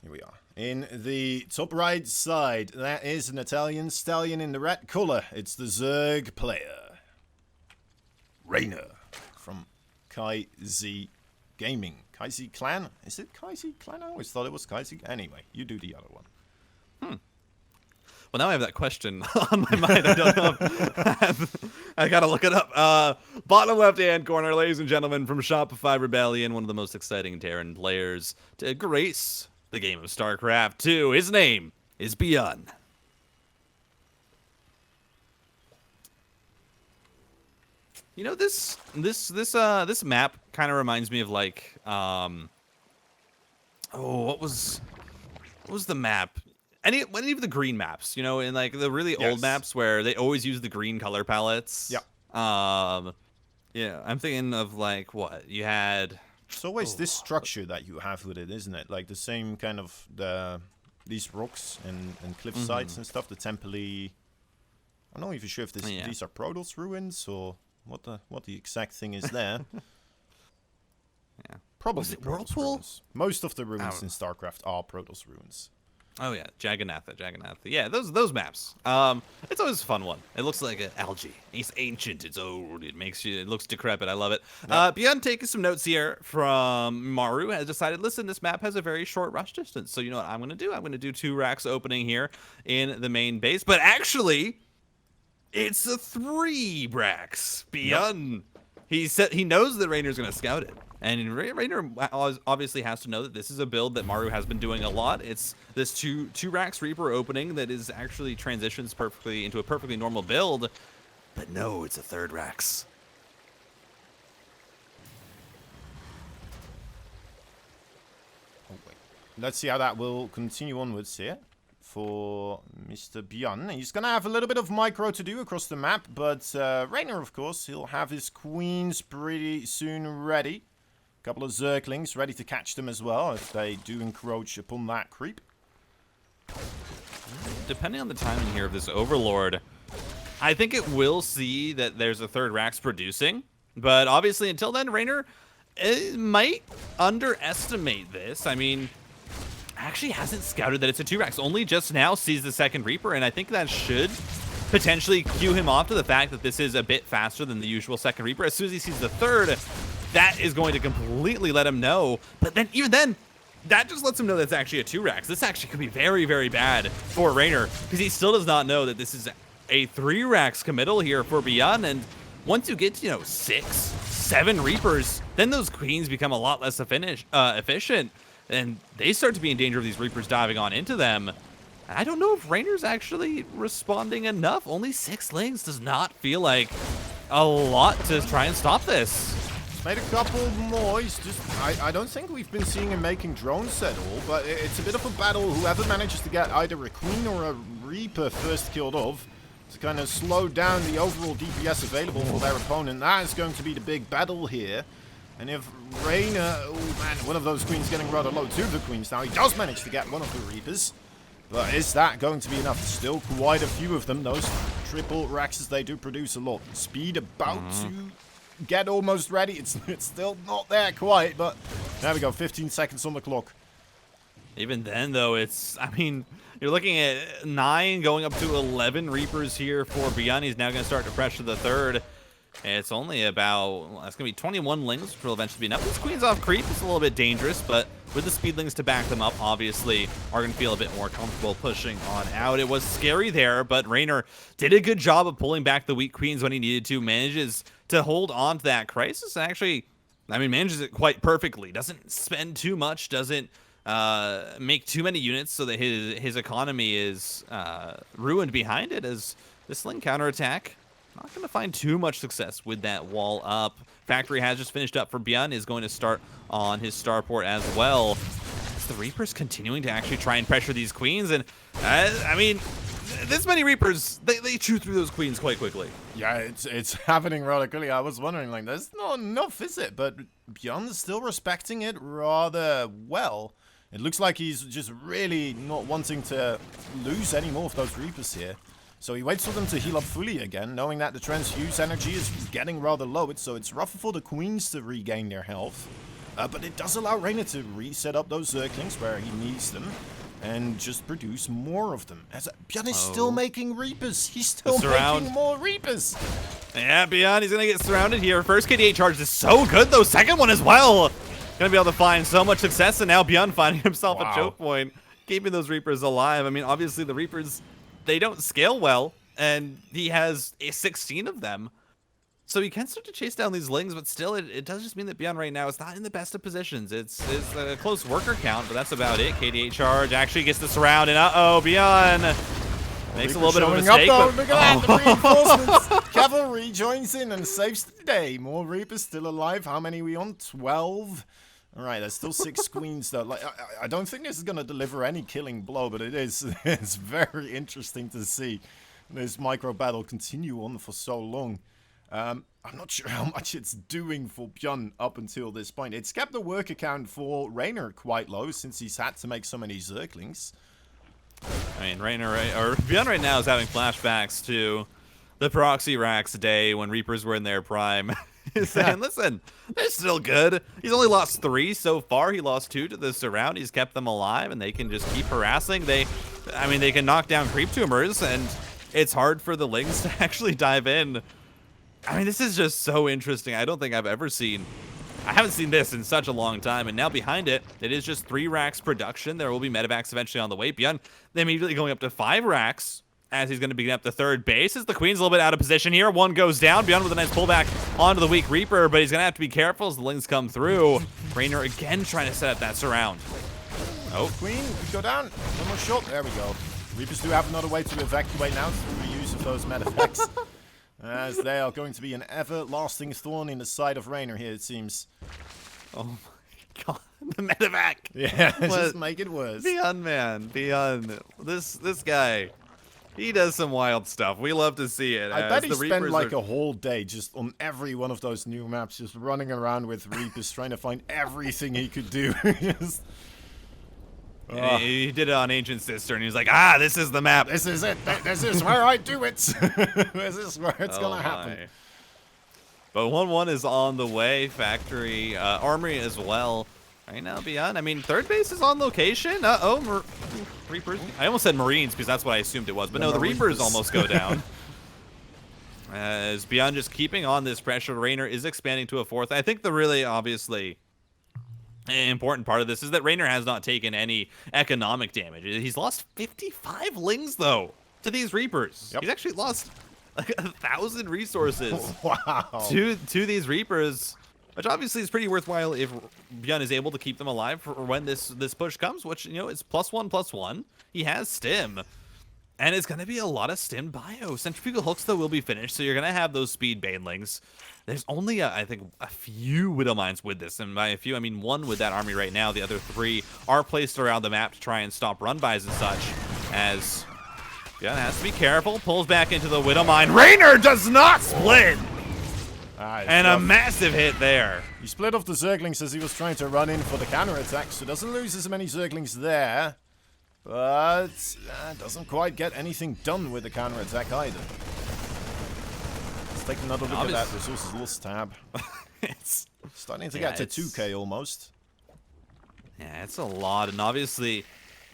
Here we are. In the top right side, that is an Italian stallion in the red color. It's the Zerg player. Reynor from KaiZ Gaming. KaiZ Clan? Is it KaiZ Clan? I always thought it was KaiZ. Anyway, you do the other one. Well, now I have that question on my mind. I don't know. I gotta look it up. Bottom left-hand corner, ladies and gentlemen, from Shopify Rebellion, one of the most exciting Terran players to grace the game of StarCraft 2. His name is Byun. You know, this map kind of reminds me of like what was the map? Any of the green maps, you know, in like the really old maps where they always use the green color palettes. Yeah. Yeah, I'm thinking of like what you had. It's always this structure that you have with it, isn't it? Like the same kind of these rocks and cliff sides and stuff. The temple. I'm not even sure if these are Protoss ruins or what the exact thing is there. Yeah, probably Protoss ruins. Most of the ruins in StarCraft are Protoss ruins. Oh yeah, Jagannatha. Yeah, those maps. It's always a fun one. It looks like an algae. It's ancient. It's old. It looks decrepit. I love it. Yep. Beyond taking some notes here from Maru has decided. Listen, this map has a very short rush distance. So you know what I'm gonna do? I'm gonna do 2 racks opening here in the main base. But actually, it's a 3 racks. Beyond. He said he knows that Reynor's gonna scout it. And Reynor obviously has to know that this is a build that Maru has been doing a lot. It's this two racks Reaper opening that is actually transitions perfectly into a perfectly normal build. But no, it's a 3rd racks. Oh, wait. Let's see how that will continue onwards here for Mr. Byun. He's going to have a little bit of micro to do across the map, but Reynor, of course, he'll have his queens pretty soon ready. Couple of Zerglings ready to catch them as well if they do encroach upon that creep. Depending on the timing here of this Overlord, I think it will see that there's a 3rd racks producing. But obviously, until then, Reynor might underestimate this. I mean, actually hasn't scouted that it's a 2 racks. Only just now sees the 2nd Reaper, and I think that should potentially cue him off to the fact that this is a bit faster than the usual 2nd Reaper. As soon as he sees the 3rd, that is going to completely let him know. But then, even then, that just lets him know that it's actually a 2 racks. This actually could be very, very bad for Reynor, because he still does not know that this is a 3 racks committal here for Byun. And once you get to, 6, 7 Reapers, then those queens become a lot less efficient, and they start to be in danger of these Reapers diving on into them. I don't know if Reynor's actually responding enough. Only 6 lings does not feel like a lot to try and stop this. Made a couple more. I don't think we've been seeing him making drones at all, but it's a bit of a battle. Whoever manages to get either a queen or a Reaper first killed off to kind of slow down the overall DPS available for their opponent. That is going to be the big battle here. And if Reynor, oh man, one of those queens getting rather low, 2 of the queens now. He does manage to get one of the Reapers. But is that going to be enough? Still quite a few of them. Those triple raxes, they do produce a lot. Speed about to get almost ready. It's still not there quite, but there we go. 15 seconds on the clock. Even then, though, I mean, you're looking at 9 going up to 11 Reapers here for Byun. He's now going to start to pressure the 3rd. It's only about, that's going to be 21 lings, which will eventually be enough. This queen's off creep. It's a little bit dangerous, but with the speedlings to back them up, obviously, are going to feel a bit more comfortable pushing on out. It was scary there, but Reynor did a good job of pulling back the weak queens when he needed to, manages to hold on to that crisis. Actually, I mean, manages it quite perfectly. Doesn't spend too much, doesn't make too many units so that his economy is ruined behind it, as this ling counterattack not going to find too much success with that wall up. Factory has just finished up for Byun, is going to start on his starport as well. As the Reapers continuing to actually try and pressure these queens, and I mean, this many Reapers, they chew through those queens quite quickly. Yeah, it's happening rather quickly. I was wondering, like, there's not enough, is it? But Byun's still respecting it rather well. It looks like he's just really not wanting to lose any more of those Reapers here. So he waits for them to heal up fully again, knowing that the transfuse energy is getting rather low. So it's rougher for the queens to regain their health. But it does allow Reynor to reset up those Zerglings where he needs them and just produce more of them. As Byun is still making Reapers. He's still making more Reapers. Yeah, Byun, he's going to get surrounded here. First KDA charge is so good, though. Second one as well. Going to be able to find so much success, and now Byun finding himself a choke point, keeping those Reapers alive. I mean, obviously the Reapers, they don't scale well, and he has 16 of them. So he can start to chase down these Lings, but still, it does just mean that Byun right now is not in the best of positions. It's a close worker count, but that's about it. KDA charge actually gets the surround, and Byun makes a little bit of a mistake. Look at that, the reinforcements. Cavalry joins in and saves the day. More Reapers still alive. How many are we on? 12. All right, there's still 6 queens though. Like, I don't think this is going to deliver any killing blow, but it is. It's very interesting to see this micro battle continue on for so long. I'm not sure how much it's doing for Byun up until this point. It's kept the worker count for Reynor quite low since he's had to make so many Zerglings. I mean, Byun right now is having flashbacks to the Proxy Racks day when Reapers were in their prime. He's saying, listen, they're still good. He's only lost 3 so far. He lost 2 to the surround. He's kept them alive, and they can just keep harassing. They can knock down creep tumors, and it's hard for the Lings to actually dive in. I mean, this is just so interesting. I don't think I haven't seen this in such a long time. And now behind it, it is just 3 racks production. There will be medevacs eventually on the way. Byun, they immediately going up to 5 racks as he's going to begin up the third base. As the Queen's a little bit out of position here. 1 goes down. Byun with a nice pullback onto the weak Reaper, but he's going to have to be careful as the Lings come through. Reynor again trying to set up that surround. Oh, Queen, go down. One more shot. There we go. Reapers do have another way to evacuate now through the use of those medevacs. As they are going to be an everlasting thorn in the side of Reynor here, it seems. Oh my god, the medevac! Yeah, just make it worse. Byun, man, Byun. This guy, he does some wild stuff. We love to see it. I bet he spent like a whole day just on every one of those new maps, just running around with Reapers, trying to find everything he could do. He did it on Ancient Sister, and he was like, this is the map. This is it. This is where I do it. This is where it's going to happen. But 1-1 is on the way. Factory, Armory as well. Right now, Byun. I mean, third base is on location. Reapers. I almost said Marines because that's what I assumed it was. But no, the Reapers almost go down. As Byun just keeping on this pressure, Reynor is expanding to a 4th. I think the really obviously important part of this is that Reynor has not taken any economic damage. He's lost 55 Lings, though, to these Reapers. Yep. He's actually lost like 1,000 resources to these Reapers, which obviously is pretty worthwhile if Byun is able to keep them alive for when this push comes, which, you know, is +1/+1. He has Stim. And it's going to be a lot of Stim bio. Centrifugal Hooks, though, will be finished, so you're going to have those speed Banelings. There's only, I think, a few Widowmines with this. And by a few, I mean 1 with that army right now. The other 3 are placed around the map to try and stop run-bys and such. As Byun has to be careful. Pulls back into the Widowmine. Reynor does not split! And a massive hit there. He split off the Zerglings as he was trying to run in for the counterattack, so doesn't lose as many Zerglings there. But doesn't quite get anything done with the counterattack either. Let's take another look at that resources lost tab. It's starting to get to 2k almost. Yeah, it's a lot, and obviously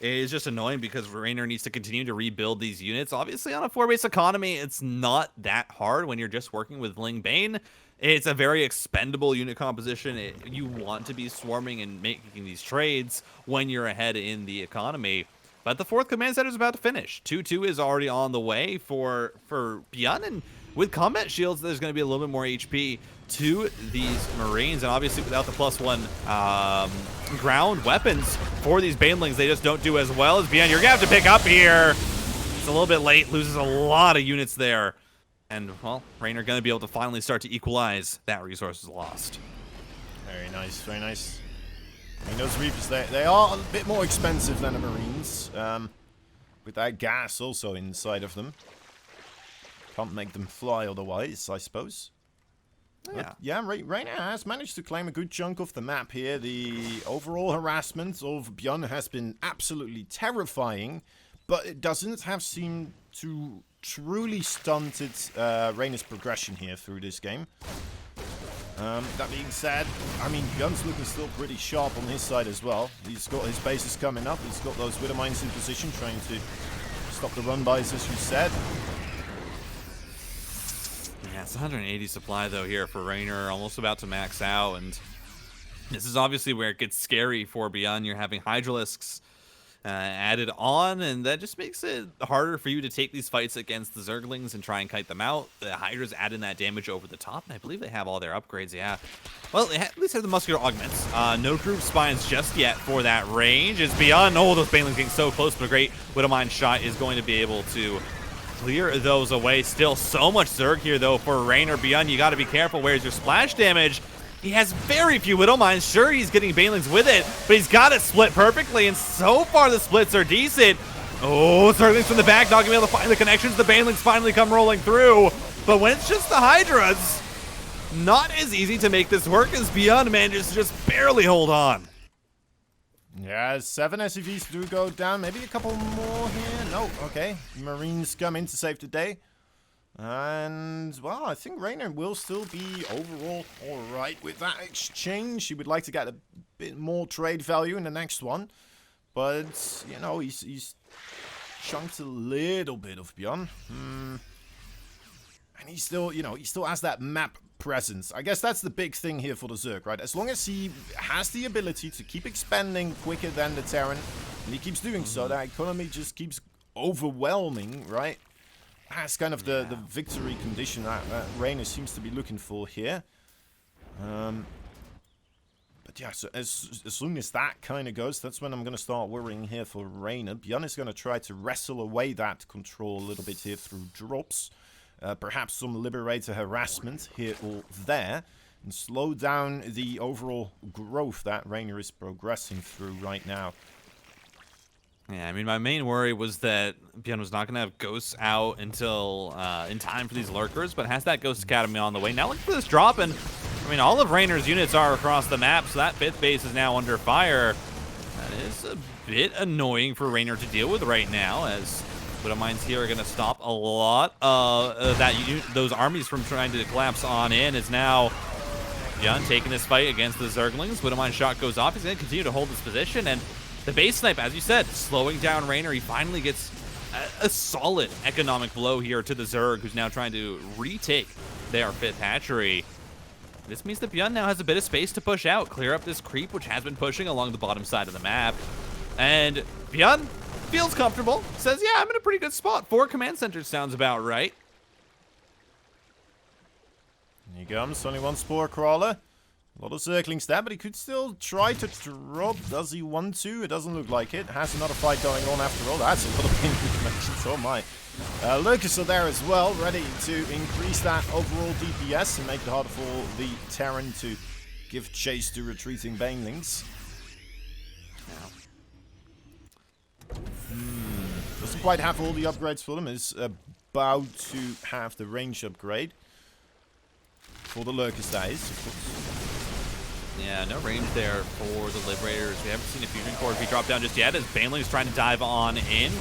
it is just annoying because Reynor needs to continue to rebuild these units. Obviously, on a 4-base economy, it's not that hard when you're just working with Ling Bane. It's a very expendable unit composition. You want to be swarming and making these trades when you're ahead in the economy. But the 4th command center is about to finish. 2-2 is already on the way for Byun, and with combat shields, there's going to be a little bit more HP to these Marines, and obviously without the +1 ground weapons for these Banelings, they just don't do as well as Byun. You're going to have to pick up here. It's a little bit late, loses a lot of units there. And, well, Reynor going to be able to finally start to equalize that resources lost. Very nice, very nice. I mean, those Reapers, they are a bit more expensive than the Marines, with that gas also inside of them. Can't make them fly otherwise, I suppose. Yeah, but yeah, Reynor has managed to claim a good chunk of the map here. The overall harassment of Byun has been absolutely terrifying, but it doesn't have seemed to truly stunted Reynor's progression here through this game. That being said, I mean, Byun's looking still pretty sharp on his side as well. He's got his bases coming up. He's got those Widow Mines in position, trying to stop the run-bys, as you said. Yeah, it's 180 supply, though, here for Reynor. Almost about to max out, and this is obviously where it gets scary for Byun. You're having Hydralisks added on, and that just makes it harder for you to take these fights against the Zerglings and try and kite them out. The Hydras add in that damage over the top, and I believe they have all their upgrades, yeah. Well, they at least have the muscular augments. No groove spines just yet for that range. It's Byun. Oh, those Banelings getting so close, but a great Widowmine shot is going to be able to clear those away. Still so much Zerg here, though, for Reynor. Byun, you got to be careful. Where's your splash damage? He has very few Widow Mines. Sure, he's getting Banelings with it, but he's got it split perfectly, and so far the splits are decent. Oh, Zerglings from the back, not gonna be able to find the connections. The Banelings finally come rolling through, but when it's just the Hydras, not as easy to make this work as Byun manages to just barely hold on. Yeah, 7 SCVs do go down. Maybe a couple more here. No, okay. Marines come in to save the day. And, well, I think Reynor will still be overall alright with that exchange. He would like to get a bit more trade value in the next one. But, you know, he's chunked a little bit of Byun. And he still, you know, he still has that map presence. I guess that's the big thing here for the Zerg, right? As long as he has the ability to keep expanding quicker than the Terran, and he keeps doing so, that economy just keeps overwhelming, right? That's kind of the victory condition that Reynor seems to be looking for here. But yeah, so as soon as that kind of goes, that's when I'm going to start worrying here for Reynor. Byun is going to try to wrestle away that control a little bit here through drops. Perhaps some Liberator harassment here or there. And slow down the overall growth that Reynor is progressing through right now. Yeah, I mean, my main worry was that Byun was not going to have Ghosts out until in time for these Lurkers, but has that Ghost Academy on the way. Now look for this drop, and I mean, all of Reynor's units are across the map, so that 5th base is now under fire. That is a bit annoying for Reynor to deal with right now, as Widow Mines here are going to stop a lot of those armies from trying to collapse on in. It's now Byun taking this fight against the Zerglings. Widow Mine shot goes off. He's going to continue to hold this position, and the base snipe, as you said, slowing down Reynor. He finally gets a solid economic blow here to the Zerg, who's now trying to retake their 5th hatchery. This means that Byun now has a bit of space to push out, clear up this creep, which has been pushing along the bottom side of the map. And Byun feels comfortable, says, yeah, I'm in a pretty good spot. 4 command centers sounds about right. Here he comes, only 1 Spore Crawler. A lot of Zerglings there, but he could still try to drop. Does he want to? It doesn't look like it. Has another fight going on after all. That's a lot of connections. Oh my. Lurkers are there as well, ready to increase that overall DPS and make it harder for the Terran to give chase to retreating Banelings. Doesn't quite have all the upgrades for them. Is about to have the range upgrade for the Lurkers, that is, of course. Yeah, no range there for the Liberators. We haven't seen a Fusion Core be dropped down just yet as Baneling's trying to dive on in.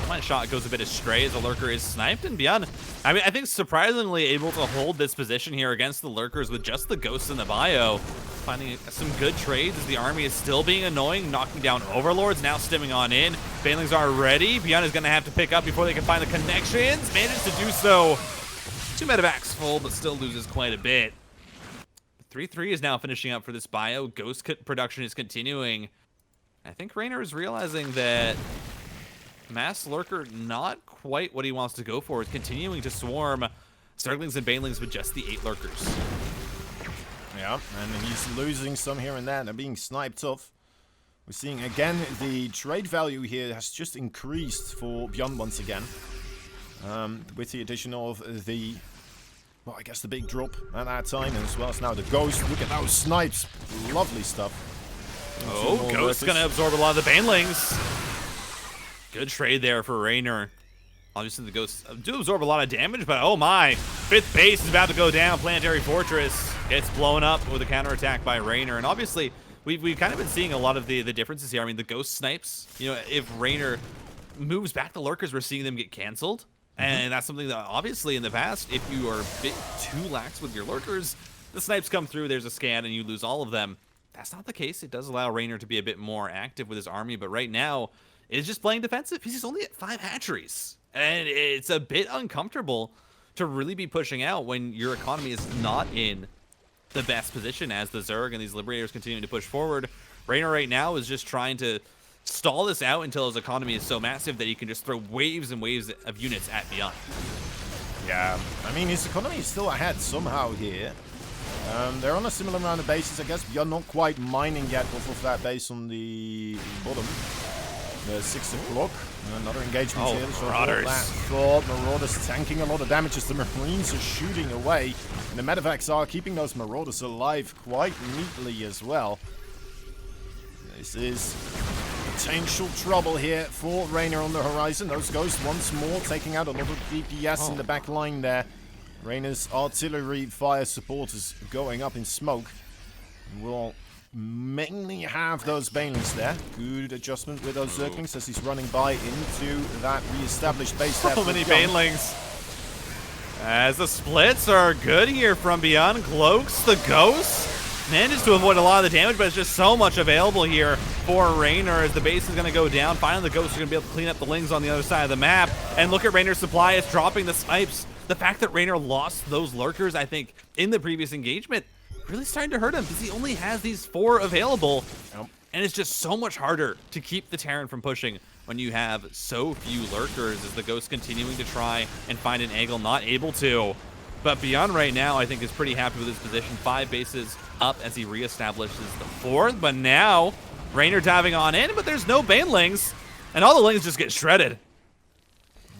My shot goes a bit astray as the Lurker is sniped, and Byun, I mean, I think surprisingly able to hold this position here against the Lurkers with just the Ghosts in the bio. Finding some good trades as the army is still being annoying, knocking down Overlords, now stimming on in. Banelings are ready. Byun is going to have to pick up before they can find the connections. Manages to do so. 2 medevacs full, but still loses quite a bit. 3-3 is now finishing up for this bio. Ghost production is continuing. I think Reynor is realizing that Mass Lurker not quite what he wants to go for. Is continuing to swarm Zerglings and Banelings with just the 8 Lurkers. Yeah, and he's losing some here and there. They're being sniped off. We're seeing again the trade value here has just increased for Byun once again. With the addition of the, well, I guess the big drop at that time, as well as now the Ghost. Look at those snipes. Lovely stuff. Oh, Ghost's going to absorb a lot of the Banelings. Good trade there for Reynor. Obviously, the Ghosts do absorb a lot of damage, but oh my. 5th base is about to go down. Planetary Fortress gets blown up with a counterattack by Reynor. And obviously, we've kind of been seeing a lot of the differences here. I mean, the Ghost snipes, you know, if Reynor moves back the Lurkers, we're seeing them get canceled. And that's something that obviously in the past, if you are a bit too lax with your Lurkers, the snipes come through, there's a scan, and you lose all of them. That's not the case. It does allow Reynor to be a bit more active with his army, but right now, it's just playing defensive. He's only at 5 hatcheries, and it's a bit uncomfortable to really be pushing out when your economy is not in the best position as the Zerg and these Liberators continuing to push forward. Reynor right now is just trying to stall this out until his economy is so massive that he can just throw waves and waves of units at Byun. Yeah, I mean, his economy is still ahead somehow here. They're on a similar amount of bases. I guess Byun not quite mining yet off of that base on the bottom. The 6 o'clock. Another engagement here. So Marauders. Marauders tanking a lot of damage as the Marines are shooting away. And the medevacs are keeping those Marauders alive quite neatly as well. This is potential trouble here for Reynor on the horizon. Those ghosts once more taking out a lot of DPS in the back line there. Reynor's artillery fire support is going up in smoke. We'll mainly have those Banelings there. Good adjustment with those Zerglings as he's running by into that re-established base there. So many Banelings. As the splits are good here from Byun. Cloaks the Ghosts. Manages to avoid a lot of the damage, but it's just so much available here for Reynor as the base is going to go down. Finally, the Ghosts are going to be able to clean up the Lings on the other side of the map. And look at Reynor's supply. It's dropping the snipes. The fact that Reynor lost those lurkers, I think, in the previous engagement, really starting to hurt him because he only has these 4 available. And it's just so much harder to keep the Terran from pushing when you have so few lurkers as the Ghost continuing to try and find an angle, not able to. But Byun right now, I think, is pretty happy with his position. 5 bases up as he reestablishes the 4th. But now, Reynor diving on in, but there's no Banelings. And all the Lings just get shredded.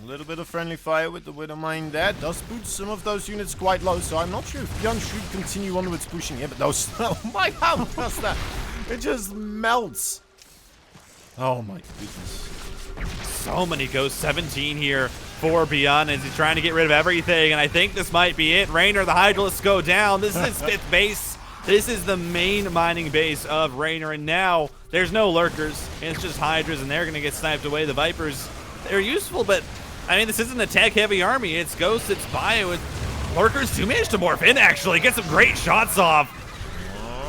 A little bit of friendly fire with the Widowmine there. Does put some of those units quite low, so I'm not sure if Byun should continue onwards pushing here. But those... Oh my, how does that? It just melts. Oh my goodness. So many Ghosts. 17 here for Byun as he's trying to get rid of everything, and I think this might be it. Reynor, the Hydralisks go down. This is his 5th base. This is the main mining base of Reynor, and now there's no lurkers. It's just Hydras, and they're going to get sniped away. The Vipers, they're useful, but I mean, this isn't a tech-heavy army. It's Ghosts, it's Bio, with lurkers do manage to morph in, actually. Get some great shots off.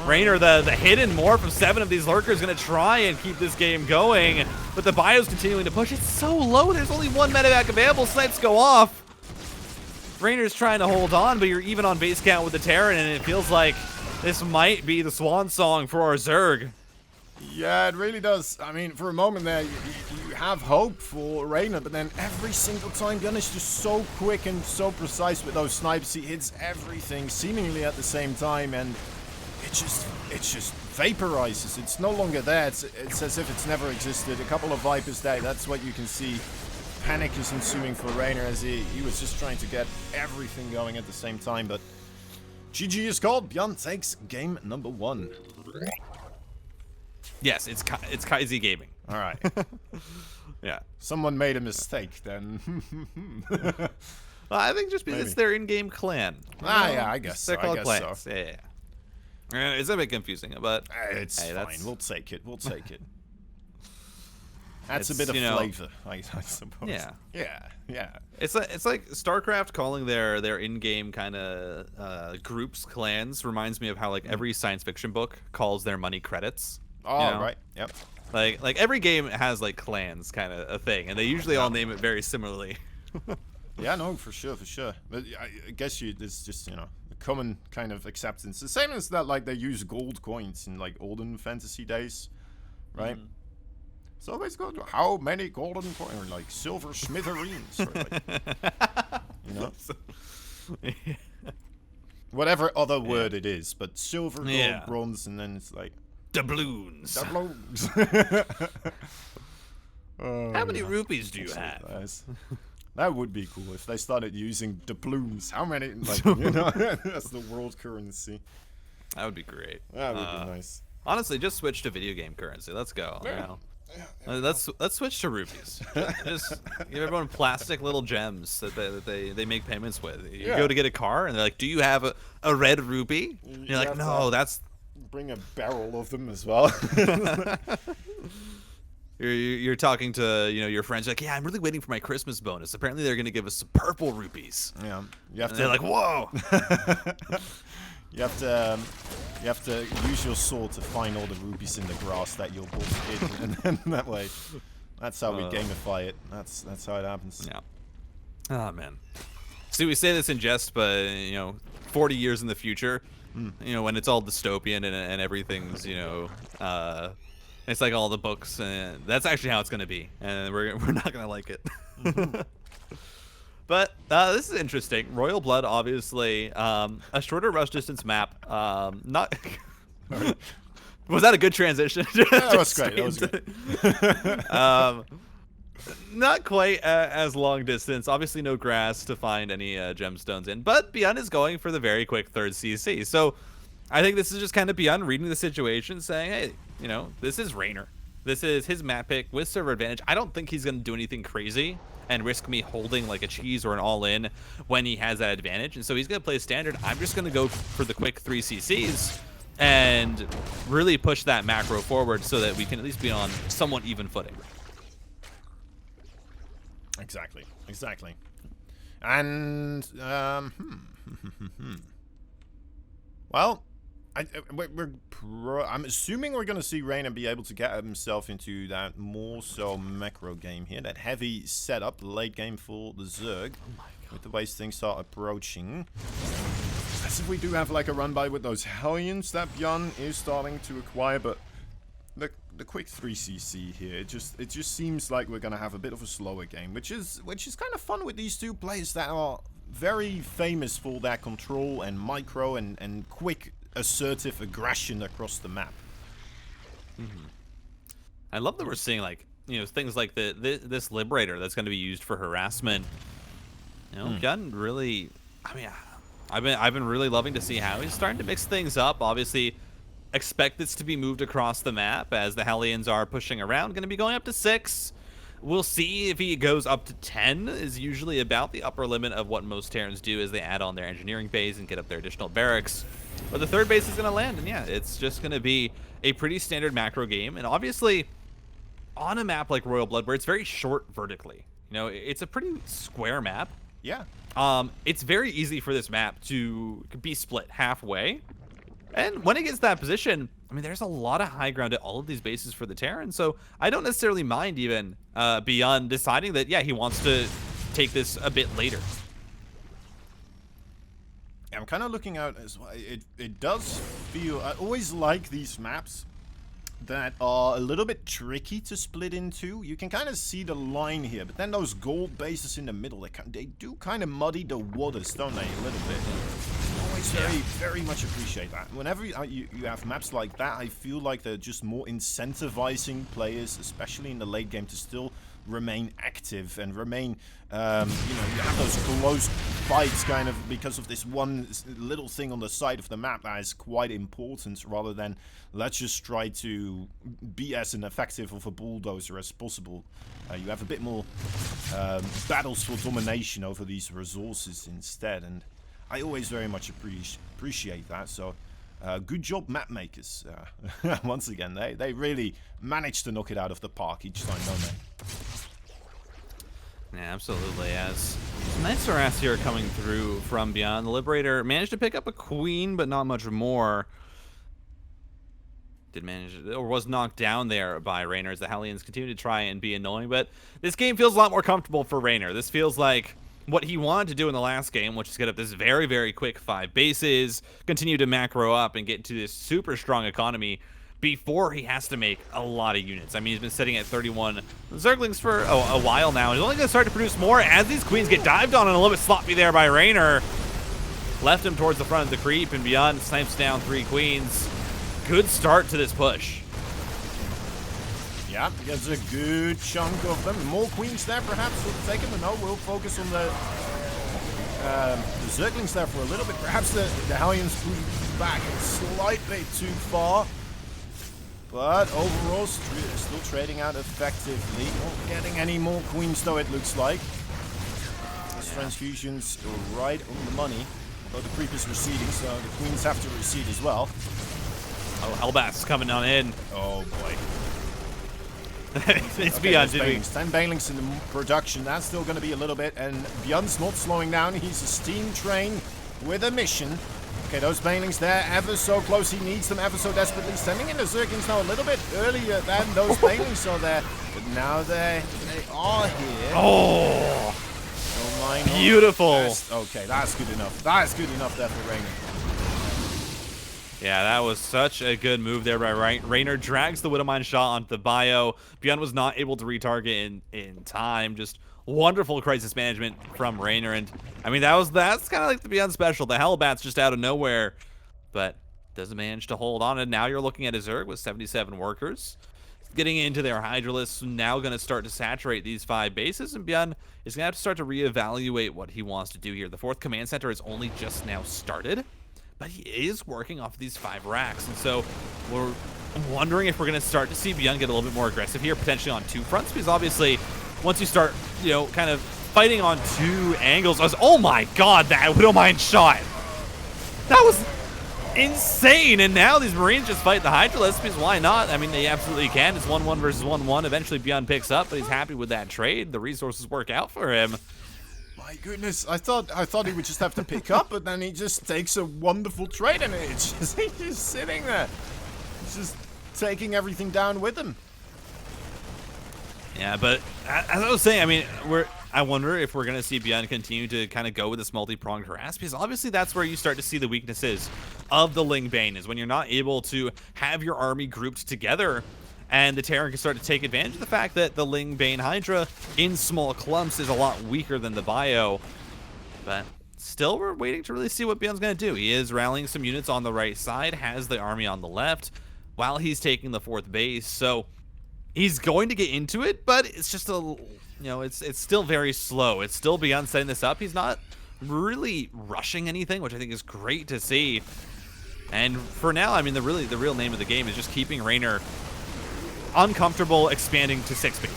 Reynor, the hidden morph of 7 of these lurkers, going to try and keep this game going, but the Bio's continuing to push. It's so low. There's only 1 medevac available. Snipes go off. Reynor's trying to hold on, but you're even on base count with the Terran, and it feels like this might be the swan song for our Zerg. Yeah, it really does. I mean, for a moment there, you have hope for Reynor, but then every single time, Byun is just so quick and so precise with those snipes. He hits everything seemingly at the same time, and it just vaporizes. It's no longer there. It's as if it's never existed. A couple of Vipers there, that's what you can see. Panic is ensuing for Reynor as he was just trying to get everything going at the same time, but GG is called. Byun takes game number 1. Yes, it's Kaizi Gaming. All right. Yeah. Someone made a mistake then. Well, I think just because it's their in-game clan. Yeah, I guess They're so. called I clans. guess so. Yeah. It's a bit confusing, but It's hey, fine. We'll take it. We'll take it. That's a bit of flavor, I suppose. Yeah. It's like StarCraft calling their in-game kind of groups clans reminds me of how like every science fiction book calls their money credits. Oh, you know? right. Yep. Like every game has like clans kind of a thing, and they usually all name it very similarly. Yeah, no, for sure. But I guess it's just, a common kind of acceptance. The same as that, like, they use gold coins in, like, olden fantasy days, right? So always go to how many golden coins, or, like, silver smithereens, or, like, whatever other word it is, but silver, gold, bronze, and then it's like... Doubloons. Doubloons. How many rupees do you have? Nice. That would be cool if they started using doubloons. How many? Like, that's the world currency. That would be great. That would be nice. Honestly, just switch to video game currency. Let's go. Yeah. Let's switch to rupees. Just give everyone plastic little gems that they make payments with. You go to get a car, and they're like, "Do you have a red rupee?" And you're like, "No, that's." Bring a barrel of them as well. You're talking to your friends, like, yeah, I'm really waiting for my Christmas bonus. Apparently they're gonna give us some purple rupees. Yeah, you have to. They're like, whoa. You have to use your sword to find all the rupees in the grass that you're in, and then that way, that's how we gamify it. That's how it happens. Yeah. Oh man. See, we say this in jest, but you know, 40 years in the future, you know, when it's all dystopian and everything's, you know, it's like all the books, and that's actually how it's gonna be, and we're not gonna like it. But this is interesting. Royal Blood, obviously, a shorter rush distance map. Not was that a good transition? Yeah, that was great. That was great. Not quite as long distance. Obviously, no grass to find any gemstones in. But Byun is going for the very quick third CC. So I think this is just kind of Byun reading the situation, saying, hey, you know, this is Reynor. This is his map pick with server advantage. I don't think he's going to do anything crazy and risk me holding like a cheese or an all-in when he has that advantage. And so he's going to play standard. I'm just going to go for the quick 3 CCs and really push that macro forward so that we can at least be on somewhat even footing. Exactly. And, well, I'm assuming we're going to see Reynor be able to get himself into that more so macro game here. That heavy setup, late game for the Zerg. Oh my God. With the ways things are approaching. As if we do have like a run by with those Hellions that Byun is starting to acquire, but the quick 3cc here, it just seems like we're going to have a bit of a slower game, which is kind of fun with these two players that are very famous for their control and micro and quick assertive aggression across the map. I love that we're seeing, like, you know, things like this Liberator that's going to be used for harassment. You know, Byun really, I mean, I've been really loving to see how he's starting to mix things up. Obviously, expect this to be moved across the map as the Hellions are pushing around. Going to be going up to 6. We'll see if he goes up to 10, is usually about the upper limit of what most Terrans do as they add on their engineering base and get up their additional barracks. But the third base is going to land, and yeah, it's just going to be a pretty standard macro game. And obviously, on a map like Royal Blood, where it's very short vertically, you know, it's a pretty square map. Yeah. It's very easy for this map to be split halfway. And when it gets to that position, I mean, there's a lot of high ground at all of these bases for the Terran, so I don't necessarily mind even Byun deciding that, yeah, he wants to take this a bit later. I'm kind of looking out as well. It does feel, I always like these maps that are a little bit tricky to split into. You can kind of see the line here, but then those gold bases in the middle, they do kind of muddy the waters, don't they, a little bit? Always very much appreciate that. Whenever you have maps like that, I feel like they're just more incentivizing players, especially in the late game, to still remain active and remain, you know, you have those close fights kind of because of this one little thing on the side of the map that is quite important, rather than let's just try to be as effective of a bulldozer as possible. You have a bit more battles for domination over these resources instead, and I always very much appreciate that. So good job, map makers. Once again, they really managed to knock it out of the park each time, don't they? Yeah, absolutely. As nice harass here coming through from Byun. The Liberator managed to pick up a queen, but not much more. Did manage, or was knocked down there by Reynor as the Hellions continue to try and be annoying. But this game feels a lot more comfortable for Reynor. This feels like what he wanted to do in the last game, which is get up this very, very quick 5 bases, continue to macro up, and get into this super strong economy before he has to make a lot of units. I mean, he's been sitting at 31 Zerglings for a while now. He's only going to start to produce more as these queens get dived on and a little bit sloppy there by Reynor. Left him towards the front of the creep, and Byun snipes down 3 queens. Good start to this push. Yeah, gets a good chunk of them. More queens there, perhaps, will take him. But no, we'll focus on the Zerglings there for a little bit. Perhaps the Hellions push back slightly too far. But overall, still trading out effectively. Not getting any more queens, though, it looks like. Those transfusions are right on the money. Although the creep is receding, so the queens have to recede as well. Oh, Hellbat's coming on in. Oh, boy. It's Byun, did we? 10 Banelings in the production. That's still going to be a little bit. And Byun's not slowing down. He's a steam train with a mission. Okay, those banelings there, ever so close. He needs them ever so desperately. Sending in the Zerglings now a little bit earlier than those banelings are there. But now they are here. Oh, Don't mind. beautiful. Okay, that's good enough. That's good enough there for Reynor. Yeah, that was such a good move there by Reynor. Drags the Widowmine shot onto the bio. Byun was not able to retarget in time. Just wonderful crisis management from Reynor. And I mean, that's kind of like the Byun special. The Hellbat's just out of nowhere, but doesn't manage to hold on. And now you're looking at a Zerg with 77 workers. Getting into their Hydralisks, now going to start to saturate these 5 bases, and Byun is going to have to start to reevaluate what he wants to do here. The 4th command center has only just now started, but he is working off of these 5 racks, and so we're wondering if we're going to start to see Byun get a little bit more aggressive here, potentially on 2 fronts, because obviously once you start, you know, kind of fighting on 2 angles, oh my god, that Widowmine shot! That was insane, and now these Marines just fight the Hydralisks, because why not? I mean, they absolutely can. It's 1-1 versus 1-1. Eventually Byun picks up, but he's happy with that trade. The resources work out for him. My goodness, I thought he would just have to pick up, but then he just takes a wonderful trade, and he's just sitting there. He's just taking everything down with him. Yeah, but as I was saying, I mean, I wonder if we're going to see Byun continue to kind of go with this multi-pronged harass, because obviously that's where you start to see the weaknesses of the Ling Bane, is when you're not able to have your army grouped together, and the Terran can start to take advantage of the fact that the Ling Bane Hydra in small clumps is a lot weaker than the bio. But still, we're waiting to really see what Byun's going to do. He is rallying some units on the right side, has the army on the left, while he's taking the 4th base. So he's going to get into it, but it's just it's still very slow. It's still Byun setting this up. He's not really rushing anything, which I think is great to see. And for now, I mean, the real name of the game is just keeping Reynor uncomfortable expanding to 6 bases.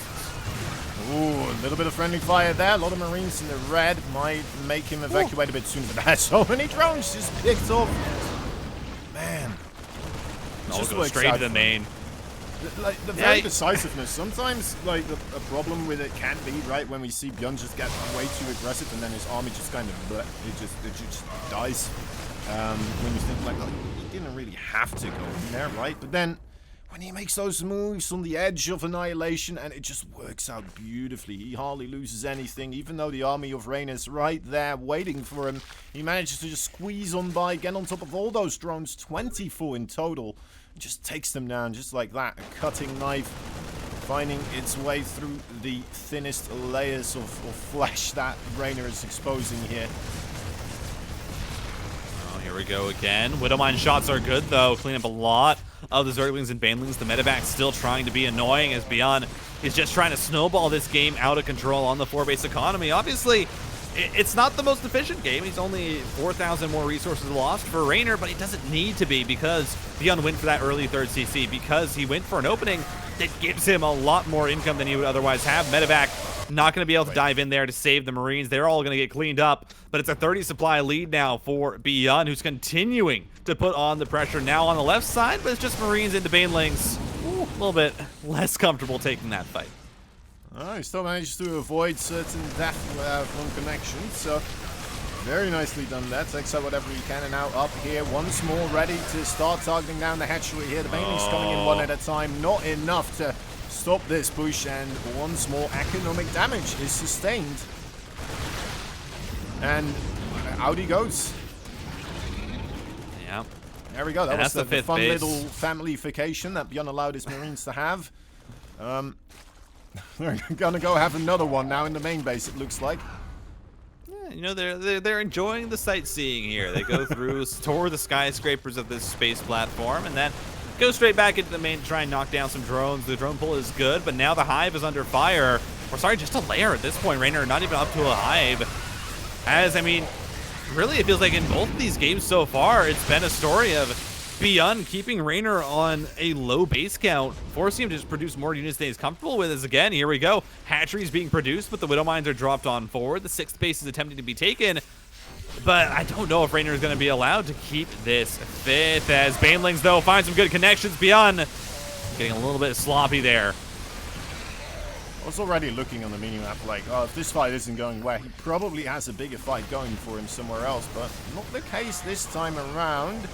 Ooh, a little bit of friendly fire there. A lot of Marines in the red might make him evacuate a bit sooner, but that's so many drones just picked up. Man. I'll go straight to the main. The very decisiveness. Sometimes, like, a problem with it can be, right, when we see Byun just get way too aggressive and then his army just kind of, it just dies. When you think, like, oh, he didn't really have to go in there, right? But then, when he makes those moves on the edge of annihilation, and it just works out beautifully. He hardly loses anything, even though the army of Reynor is right there waiting for him. He manages to just squeeze on by, get on top of all those drones, 24 in total. Just takes them down just like that. A cutting knife finding its way through the thinnest layers of flesh that Reynor is exposing here. Oh, here we go again. Widowmine shots are good, though. Clean up a lot of the Zerglings and Banelings. The Medevac's still trying to be annoying as Byun is just trying to snowball this game out of control on the 4-base economy. Obviously, it's not the most efficient game. He's only 4,000 more resources lost for Reynor, but he doesn't need to be, because Byun went for that early 3rd CC, because he went for an opening that gives him a lot more income than he would otherwise have. Medevac not going to be able to dive in there to save the Marines. They're all going to get cleaned up, but it's a 30 supply lead now for Byun, who's continuing to put on the pressure now on the left side, but it's just Marines into Banelings. A little bit less comfortable taking that fight. Oh, he still manages to avoid certain death from connection, so very nicely done there. Takes out whatever he can, and now up here once more, ready to start targeting down the hatchery here. The Banelings coming in one at a time, not enough to stop this push, and once more economic damage is sustained. And out he goes. Yeah. There we go. That was the fun base. little family-fication that Byun allowed his Marines to have. They're gonna go have another one now in the main base, it looks like. Yeah, you know, they're enjoying the sightseeing here. They go through, tour the skyscrapers of this space platform, and then go straight back into the main to try and knock down some drones. The drone pull is good, but now the hive is under fire. Or sorry, just a lair at this point. Reynor not even up to a hive. As, I mean, really it feels like in both of these games so far, it's been a story of Byun keeping Reynor on a low base count, forcing him to just produce more units than he's comfortable with. As again, here we go. Hatcheries being produced, but the Widowmines are dropped on forward. The 6th base is attempting to be taken, but I don't know if Reynor is going to be allowed to keep this 5th, as Banelings, though, find some good connections. Byun getting a little bit sloppy there. was already looking on the minimap like, oh, if this fight isn't going well, he probably has a bigger fight going for him somewhere else, but not the case this time around.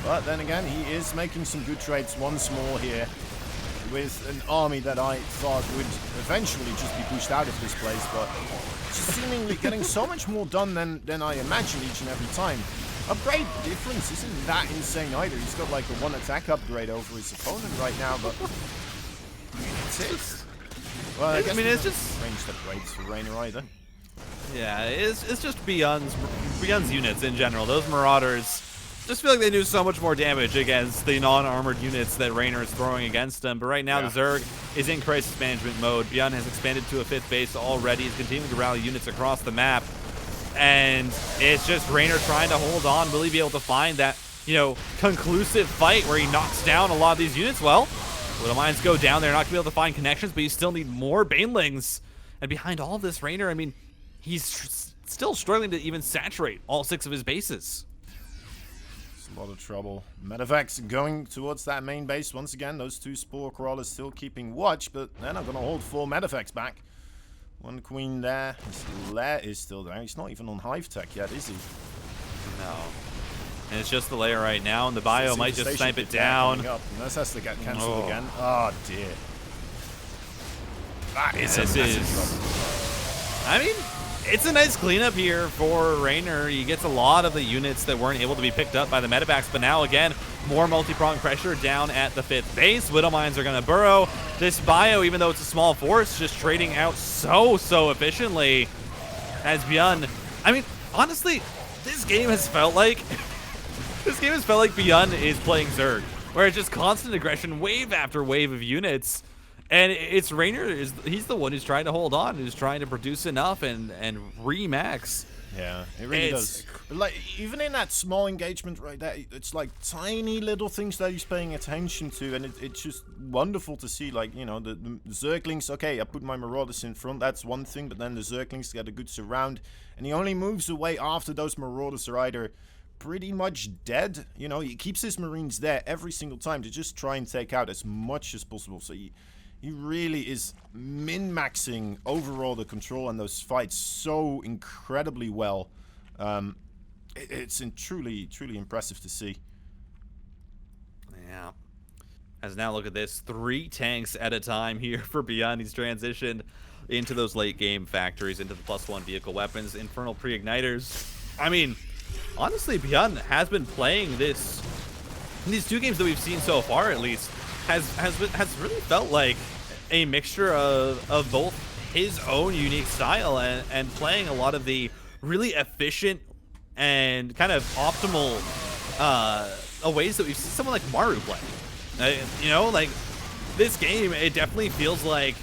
But then again, he is making some good trades once more here with an army that I thought would eventually just be pushed out of this place, but just seemingly getting so much more done than I imagined each and every time. Upgrade difference isn't that insane either. He's got like a 1 attack upgrade over his opponent right now, but well, I mean, it's just ranged upgrades for Reynor either. Yeah, it's just Byun's units in general. Those Marauders just feel like they do so much more damage against the non-armored units that Reynor is throwing against them. But right now, the Zerg is in crisis management mode. Byun has expanded to a 5th base already. He's continuing to rally units across the map. And it's just Reynor trying to hold on. Will he be able to find that, you know, conclusive fight where he knocks down a lot of these units? Well, Little Mines go down. They're not going to be able to find connections, but you still need more Banelings. And behind all of this, Reynor, I mean, he's still struggling to even saturate all 6 of his bases. It's a lot of trouble. Medevacs going towards that main base once again. Those 2 Spore Crawlers still keeping watch, but they're not going to hold 4 Medevacs back. 1 Queen there. His lair is still there. He's not even on Hive Tech yet, is he? No. And it's just the lair right now, and the bio might just snipe it down. This has to get cancelled again. Oh, dear. That is I mean, it's a nice cleanup here for Reynor. He gets a lot of the units that weren't able to be picked up by the Medevacs, but now again, more multi-pronged pressure down at the 5th base. Widow Mines are going to burrow. This bio, even though it's a small force, just trading out so efficiently as Byun. I mean, honestly, this game has felt like Byun is playing Zerg, where it's just constant aggression, wave after wave of units. And it's Reynor, he's the one who's trying to hold on, who's trying to produce enough and re-max. Yeah, it really does. Like, even in that small engagement right there, it's like tiny little things that he's paying attention to, and it's just wonderful to see. Like, you know, the Zerglings, okay, I put my Marauders in front, that's one thing, but then the Zerglings get a good surround, and he only moves away after those Marauders are either pretty much dead. You know, he keeps his Marines there every single time to just try and take out as much as possible. So he really is min-maxing overall the control in those fights so incredibly well. It's truly impressive to see. Yeah. As now look at this, 3 tanks at a time here for Byun. He's transitioned into those late game factories, into the +1 vehicle weapons, infernal pre-igniters. I mean, honestly, Byun has been playing this in these 2 games that we've seen so far, at least, has really felt like a mixture of both his own unique style and playing a lot of the really efficient and kind of optimal ways that we've seen someone like Maru play. You know, like, this game, it definitely feels like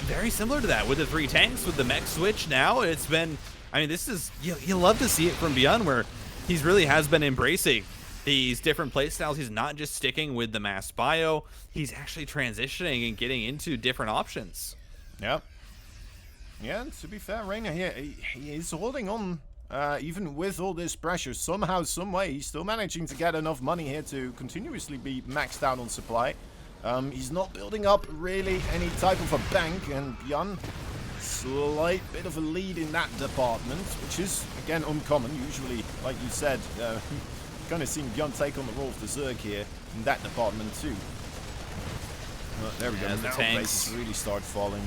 very similar to that with the 3 tanks, with the mech switch now. It's been, I mean, this is, you love to see it from Byun, where he's really has been embracing these different playstyles. He's not just sticking with the mass bio, he's actually transitioning and getting into different options. Yeah. Yeah, to be fair, Reynor here, he is holding on, even with all this pressure. Somehow, some way, he's still managing to get enough money here to continuously be maxed out on supply. He's not building up really any type of a bank, and Byun, slight bit of a lead in that department, which is, again, uncommon. Usually, like you said, kind of seen Byun take on the role of the Zerg here in that department too. There we go. The now tanks really start falling.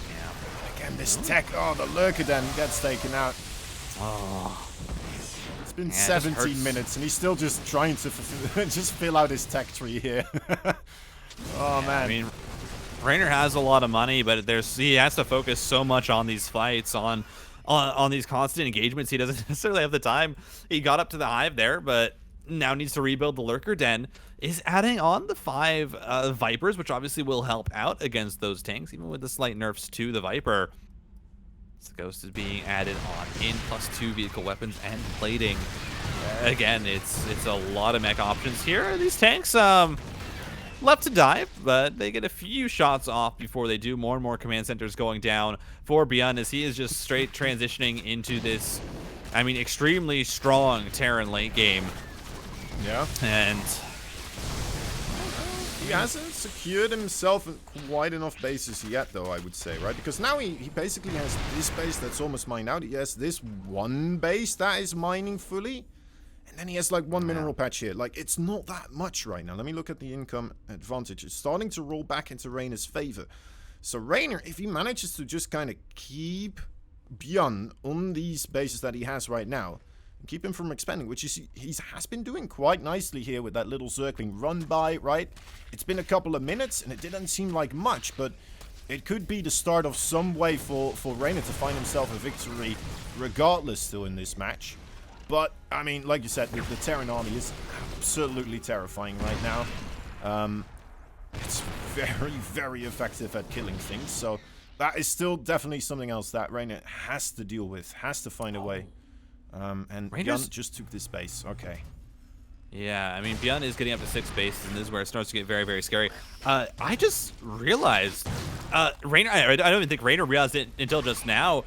Yeah. Again, this tech. Oh, the Lurker then gets taken out. Oh. It's been 17 minutes, and he's still just trying to just fill out his tech tree here. Oh man. I mean, Reynor has a lot of money, but he has to focus so much on these fights, on these constant engagements. He doesn't necessarily have the time. He got up to the Hive there, but now needs to rebuild the Lurker Den. Is adding on the 5 Vipers, which obviously will help out against those tanks, even with the slight nerfs to the Viper. The Ghost is being added on in +2 vehicle weapons and plating. Again, it's a lot of mech options here. These tanks left to dive, but they get a few shots off before they do. More and more command centers going down for Byun, as he is just straight transitioning into this, I mean, extremely strong Terran late game. Yeah. And he hasn't secured himself quite enough bases yet, though, I would say, right? Because now he basically has this base that's almost mined out. He has this one base that is mining fully. And then he has, like, one mineral patch here. Like, it's not that much right now. Let me look at the income advantage. It's starting to roll back into Reynor's favor. So Reynor, if he manages to just kind of keep Byun on these bases that he has right now, and keep him from expanding, which he has been doing quite nicely here with that little circling run by, right? It's been a couple of minutes, and it didn't seem like much, but it could be the start of some way for Reynor to find himself a victory regardless still in this match. But, I mean, like you said, the Terran army is absolutely terrifying right now. It's very, very effective at killing things, so that is still definitely something else that Reynor has to deal with, has to find a way. And Byun just took this base. Okay. Yeah, I mean, Byun is getting up to 6 bases, and this is where it starts to get very, very scary. I just realized, Reynor, I don't even think Reynor realized it until just now.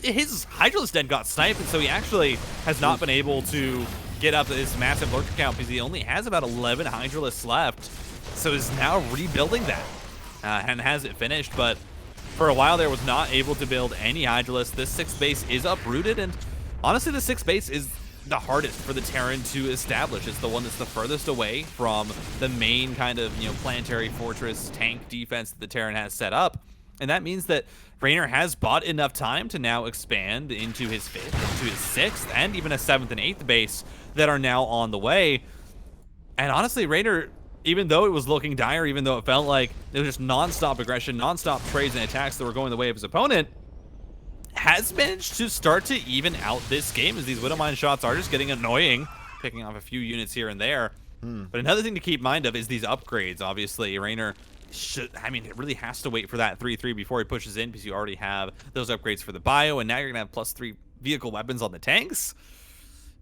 His Hydralisk Den got sniped, and so he actually has not been able to get up to this massive lurker count because he only has about 11 Hydralisks left. So is now rebuilding that and has it finished, but for a while there was not able to build any Hydralisk. This 6th base is uprooted, and honestly, the 6th base is the hardest for the Terran to establish. It's the one that's the furthest away from the main kind of, planetary fortress tank defense that the Terran has set up. And that means that Reynor has bought enough time to now expand into his 5th, into his 6th, and even a 7th and 8th base that are now on the way. And honestly, Reynor, even though it was looking dire, even though it felt like it was just non-stop aggression, non-stop trades and attacks that were going the way of his opponent, has managed to start to even out this game as these Widowmine shots are just getting annoying, picking off a few units here and there. But another thing to keep in mind of is these upgrades. Obviously, Reynor it really has to wait for that 3-3 before he pushes in, because you already have those upgrades for the bio, and now you're going to have +3 vehicle weapons on the tanks.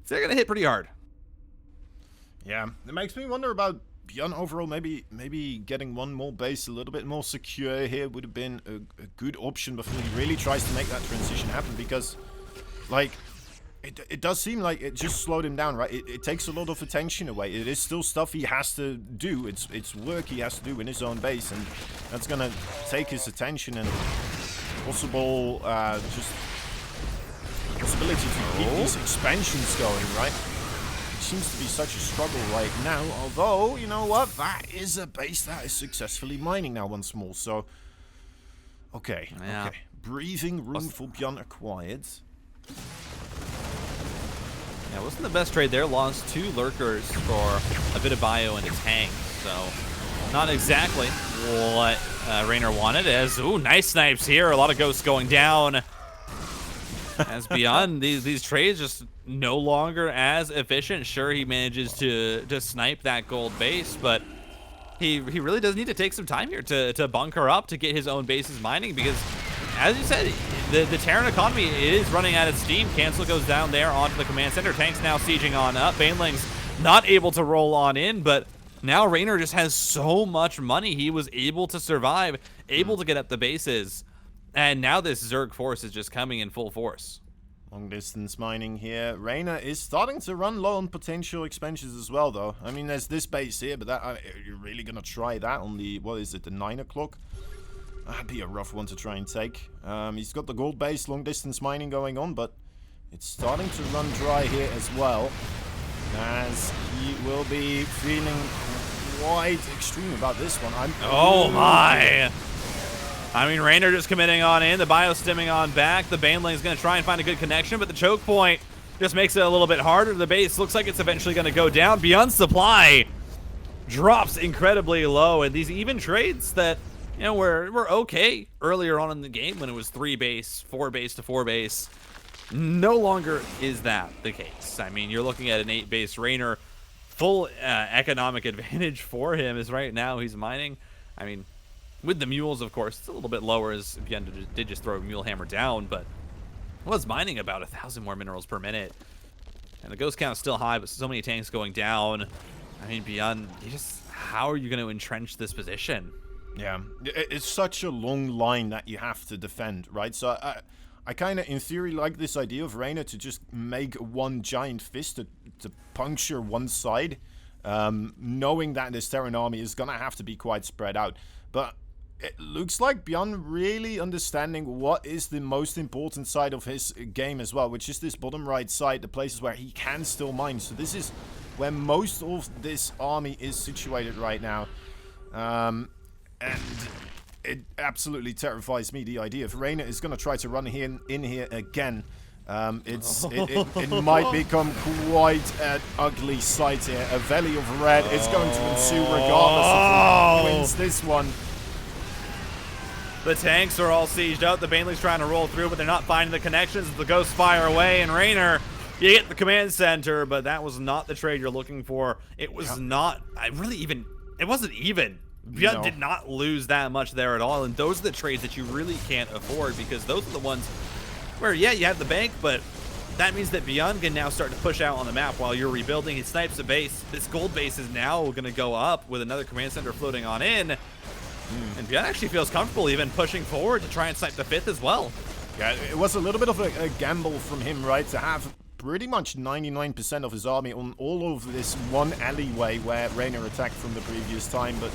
So they're going to hit pretty hard. Yeah, it makes me wonder about Byun overall. Maybe getting one more base a little bit more secure here would have been a good option before he really tries to make that transition happen, because, like, it does seem like it just slowed him down, right? It takes a lot of attention away. It is still stuff he has to do. It's work he has to do in his own base, and that's gonna take his attention and possible just possibility to keep these expansions going, right? It seems to be such a struggle right now. Although, you know what? That is a base that is successfully mining now once more. So, okay. Breathing room for Byun acquired. Yeah, it wasn't the best trade there. Lost 2 lurkers for a bit of bio and a tank, so not exactly what Reynor wanted. As nice snipes here, a lot of ghosts going down. As Byun, these trades just no longer as efficient. Sure, he manages to snipe that gold base, but he really does need to take some time here to bunker up to get his own bases mining, because, as you said, the Terran economy is running out of steam. Cancel goes down there onto the command center. Tanks now sieging on up. Baneling's not able to roll on in, but now Reynor just has so much money. He was able to survive, able to get up the bases, and now this Zerg force is just coming in full force. Long distance mining here. Reynor is starting to run low on potential expansions as well, though. I mean, there's this base here, but you're really gonna try that on the, what is it, the 9 o'clock? That'd be a rough one to try and take. He's got the gold base, long distance mining going on, but it's starting to run dry here as well, as he will be feeling quite extreme about this one. Oh my! I mean, Reynor just committing on in, the bio stimming on back. The Baneling's going to try and find a good connection, but the choke point just makes it a little bit harder. The base looks like it's eventually going to go down. Byun's supply drops incredibly low, and these even trades that, were okay earlier on in the game when it was 3 base, 4 base to 4 base. No longer is that the case. I mean, you're looking at an 8 base Reynor. Full economic advantage for him is right now he's mining. I mean, with the mules, of course, it's a little bit lower, as Byun did just throw a mule hammer down, but was mining about 1,000 more minerals per minute. And the ghost count is still high, but so many tanks going down. I mean, Byun, how are you going to entrench this position? Yeah, it's such a long line that you have to defend, right? So I kind of, in theory, like this idea of Reynor to just make one giant fist to puncture one side. knowing that this Terran army is going to have to be quite spread out. But it looks like Byun really understanding what is the most important side of his game as well, which is this bottom right side, the places where he can still mine. So this is where most of this army is situated right now. And it absolutely terrifies me, the idea if Reynor is going to try to run in here again. It might become quite an ugly sight here. A valley of red is going to ensue regardless of who wins this one. The tanks are all sieged up. The Baneling's trying to roll through, but they're not finding the connections. The ghosts fire away, and Reynor, you get the command center, but that was not the trade you're looking for. It was not, it wasn't even. Byun did not lose that much there at all, and those are the trades that you really can't afford, because those are the ones where, yeah, you have the bank, but that means that Byun can now start to push out on the map while you're rebuilding. He snipes a base. This gold base is now going to go up with another command center floating on in. And Byun actually feels comfortable even pushing forward to try and snipe the 5th as well. Yeah, it was a little bit of a gamble from him, right? To have pretty much 99% of his army on all of this one alleyway where Reynor attacked from the previous time. But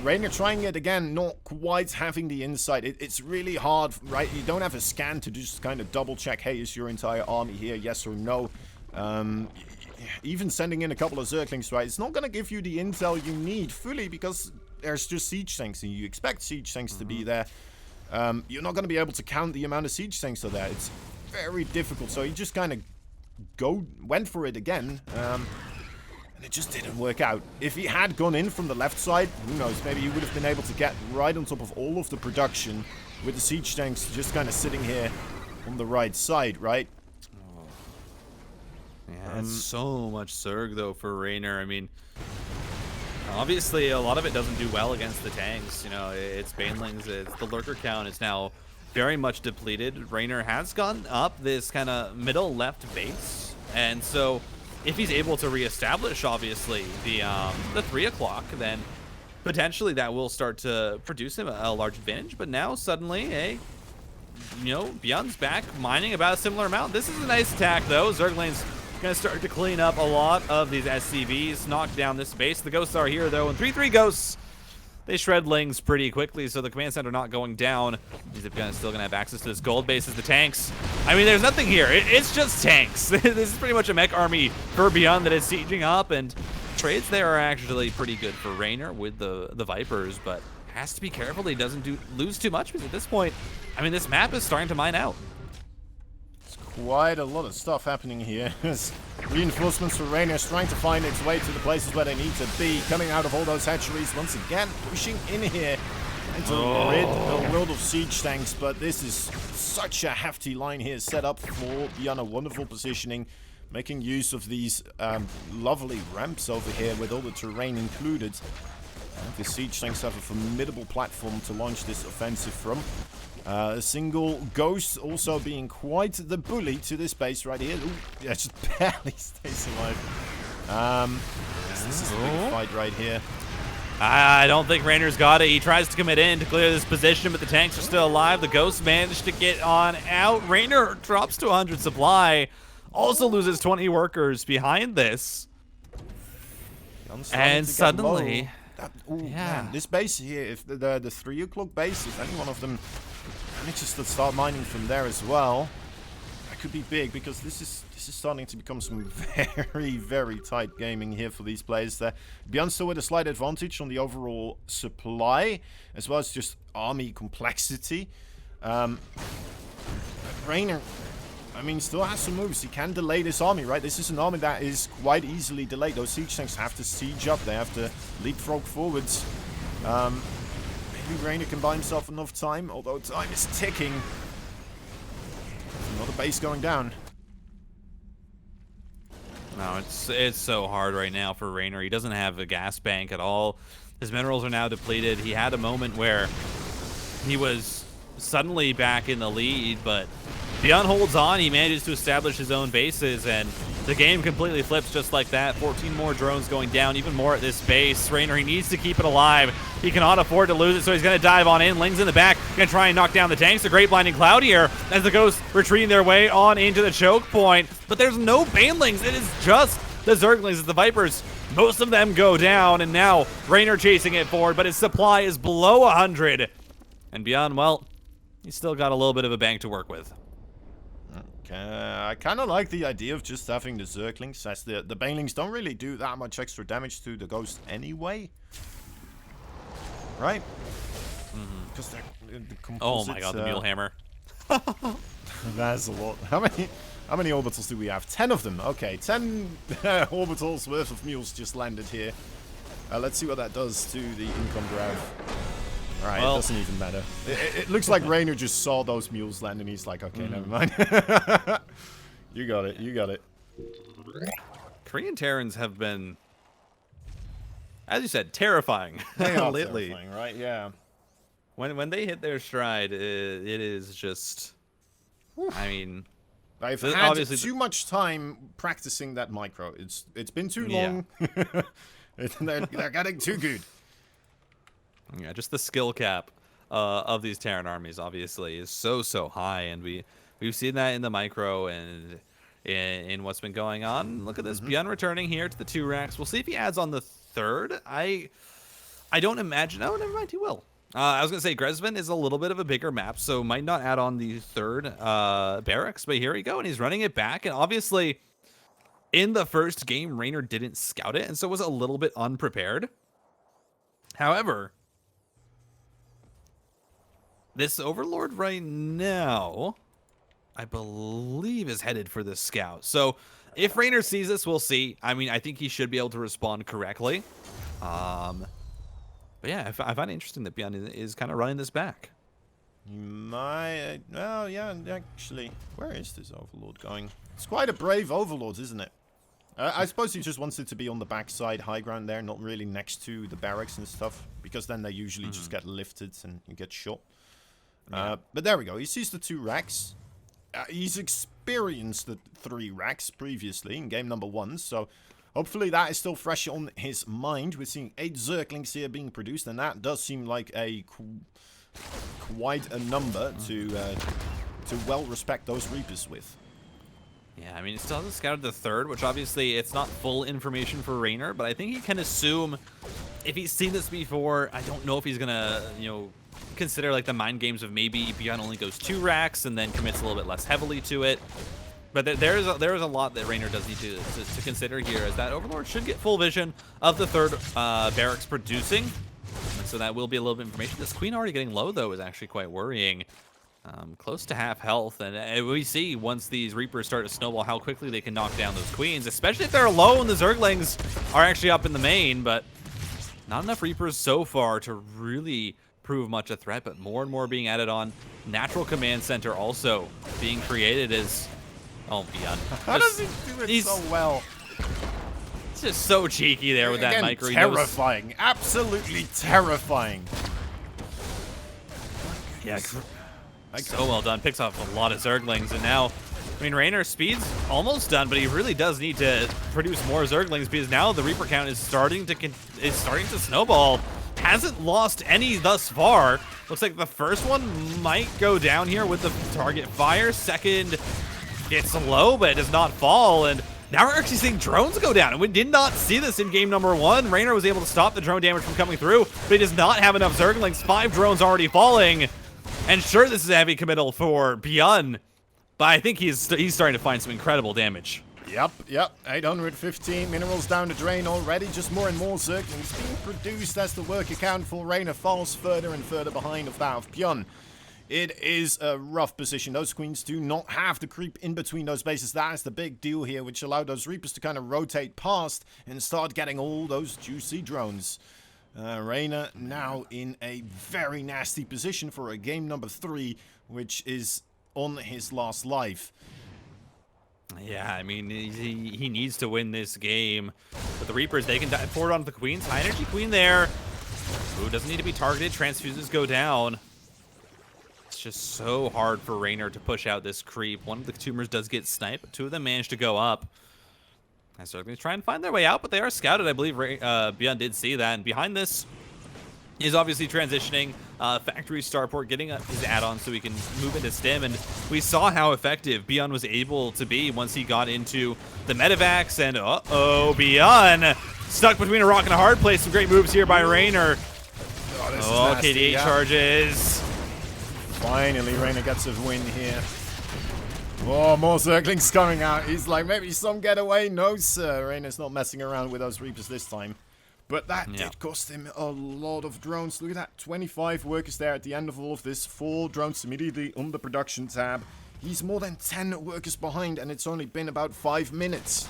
Reynor trying it again, not quite having the insight. It's really hard, right? You don't have a scan to just kind of double check, hey, is your entire army here, yes or no? Even sending in a couple of Zerglings, right? It's not going to give you the intel you need fully, because there's just siege tanks, and you expect siege tanks to be there. You're not going to be able to count the amount of siege tanks are there. It's very difficult. So he just kind of went for it again, and it just didn't work out. If he had gone in from the left side, who knows? Maybe he would have been able to get right on top of all of the production with the siege tanks just kind of sitting here on the right side, right? Yeah, it's so much Zerg though for Reynor. I mean, obviously, a lot of it doesn't do well against the tanks. You know, it's Banelings, it's the lurker count is now very much depleted. Reynor has gone up this kind of middle left base, and so if he's able to reestablish, obviously, the 3 o'clock, then potentially that will start to produce him a large advantage. But now suddenly, hey, you know, Byun's back mining about a similar amount. This is a nice attack though. Zergling's gonna start to clean up a lot of these SCVs, knock down this base. The ghosts are here though, and 3-3 ghosts, they shred Lings pretty quickly, so the command center not going down. Byun is still gonna have access to this gold base as the tanks. I mean, there's nothing here. It's just tanks. This is pretty much a mech army for Byun that is sieging up, and trades there are actually pretty good for Reynor with the Vipers, but has to be careful that he doesn't lose too much, because at this point, I mean, this map is starting to mine out. Quite a lot of stuff happening here. Reinforcements for Reynor trying to find its way to the places where they need to be. Coming out of all those hatcheries once again, pushing in here into rid the world of siege tanks. But this is such a hefty line here set up for Byun. Wonderful positioning, making use of these lovely ramps over here with all the terrain included. The siege tanks have a formidable platform to launch this offensive from. A single ghost also being quite the bully to this base right here. Ooh, yeah, just barely stays alive. This is a big fight right here. I don't think Reynor's got it. He tries to commit in to clear this position, but the tanks are still alive. The ghosts managed to get on out. Reynor drops to 100 supply. Also loses 20 workers behind this. And suddenly... Man, this base here, if the 3 o'clock base, if any one of them manages to start mining from there as well, that could be big, because this is starting to become some very, very tight gaming here for these players. Byun still with a slight advantage on the overall supply, as well as just army complexity. Reynor, I mean, still has some moves. He can delay this army, right? This is an army that is quite easily delayed. Those siege tanks have to siege up. They have to leapfrog forwards. Maybe Reynor can buy himself enough time, although time is ticking. Another base going down. No, it's so hard right now for Reynor. He doesn't have a gas bank at all. His minerals are now depleted. He had a moment where he was suddenly back in the lead, but Byun holds on. He manages to establish his own bases, and the game completely flips just like that. 14 more drones going down, even more at this base. Reynor, he needs to keep it alive. He cannot afford to lose it, so he's going to dive on in. Lings in the back, going to try and knock down the tanks. A great blinding cloud here as the ghosts retreating their way on into the choke point. But there's no Banelings. It is just the Zerglings as the Vipers Most of them go down, and now Reynor chasing it forward, but his supply is below 100. And Byun, well, he's still got a little bit of a bank to work with. Okay, I kind of like the idea of just having the Zerglings, as the Banelings don't really do that much extra damage to the Ghost anyway. Right? Because they're the composites, oh my god, the Mule Hammer. That's a lot. How many orbitals do we have? 10 of them. Okay, 10 orbitals worth of mules just landed here. Let's see what that does to the income grab. Alright, well, it doesn't even matter. It looks like Reynor just saw those mules land and he's like, okay, never mind. You got it, you got it. Korean Terrans have been, as you said, terrifying lately. Terrifying, right? Yeah. When they hit their stride, it is just, I mean, I've had too much time practicing that micro. It's been too long. They're getting too good. Yeah, just the skill cap of these Terran armies obviously is so high, and we've seen that in the micro and in what's been going on. Look at this, Byun returning here to the 2 racks. We'll see if he adds on the 3rd. I don't imagine. Oh, never mind, he will. I was gonna say Gresvin is a little bit of a bigger map, so might not add on the 3rd barracks, but here we go, and he's running it back, and obviously in the first game Reynor didn't scout it, and so was a little bit unprepared. However, this Overlord right now, I believe, is headed for the scout. So if Reynor sees this, we'll see. I mean, I think he should be able to respond correctly. But yeah, I find it interesting that Byun is kind of running this back. He might... Well, yeah, actually, where is this Overlord going? It's quite a brave Overlord, isn't it? I suppose he just wants it to be on the backside, high ground there, not really next to the barracks and stuff, because then they usually just get lifted and you get shot. Yeah. But there we go. He sees the 2 racks. He's experienced the 3 racks previously in game number 1, so hopefully that is still fresh on his mind. We're seeing 8 Zerglings here being produced, and that does seem like a quite a number to well respect those Reapers with. Yeah, I mean, it still hasn't scouted the 3rd, which obviously it's not full information for Reynor, but I think he can assume if he's seen this before. I don't know if he's gonna, you know, consider like the mind games of maybe Byun only goes 2 racks and then commits a little bit less heavily to it. But there is a lot that Reynor does need to consider here, as that Overlord should get full vision of the 3rd barracks producing. And so that will be a little bit of information. This Queen already getting low, though, is actually quite worrying. Close to half health, and we see once these Reapers start to snowball how quickly they can knock down those Queens, especially if they're alone. The Zerglings are actually up in the main, but not enough Reapers so far to really prove much a threat, but more and more being added on. Natural Command Center also being created as... Oh, Byun. How does he do it so well? It's just so cheeky there with that micro. Terrifying. Absolutely terrifying. Yeah, so well done. Picks off a lot of Zerglings, and now, I mean, Reynor's speed's almost done, but he really does need to produce more Zerglings, because now the Reaper count is starting to snowball. Hasn't lost any thus far. Looks like the first one might go down here with the target fire. Second gets low, but it does not fall, and now we're actually seeing drones go down, and we did not see this in game number 1. Reynor was able to stop the drone damage from coming through, but he does not have enough Zerglings. 5 drones already falling. And sure, this is a heavy committal for Byun, but I think he's starting to find some incredible damage. Yep. 815 minerals down the drain already. Just more and more Zerglings being produced as the worker count for Reynor falls further and further behind of that of Byun. It is a rough position. Those Queens do not have to creep in between those bases. That is the big deal here, which allowed those Reapers to kind of rotate past and start getting all those juicy drones. Reynor now in a very nasty position for a game number 3, which is on his last life. Yeah, I mean, he needs to win this game. But the Reapers, they can dive forward onto the Queens. High energy Queen there. Ooh, doesn't need to be targeted. Transfuses go down. It's just so hard for Reynor to push out this creep. One of the tumors does get sniped, but 2 of them manage to go up. So they're going to try and find their way out, but they are scouted. I believe Byun did see that. And behind this, is obviously transitioning factory starport, getting his add-on so he can move into stim, and we saw how effective Byun was able to be once he got into the medevacs, and Byun stuck between a rock and a hard place. Some great moves here by Reynor. KDA charges. Finally, Reynor gets a win here. Oh, more Zerglings coming out. He's like, maybe some getaway. No, sir. Reynor's not messing around with those Reapers this time. But that did cost him a lot of drones. Look at that, 25 workers there at the end of all of this. 4 drones immediately on the production tab. He's more than 10 workers behind, and it's only been about 5 minutes.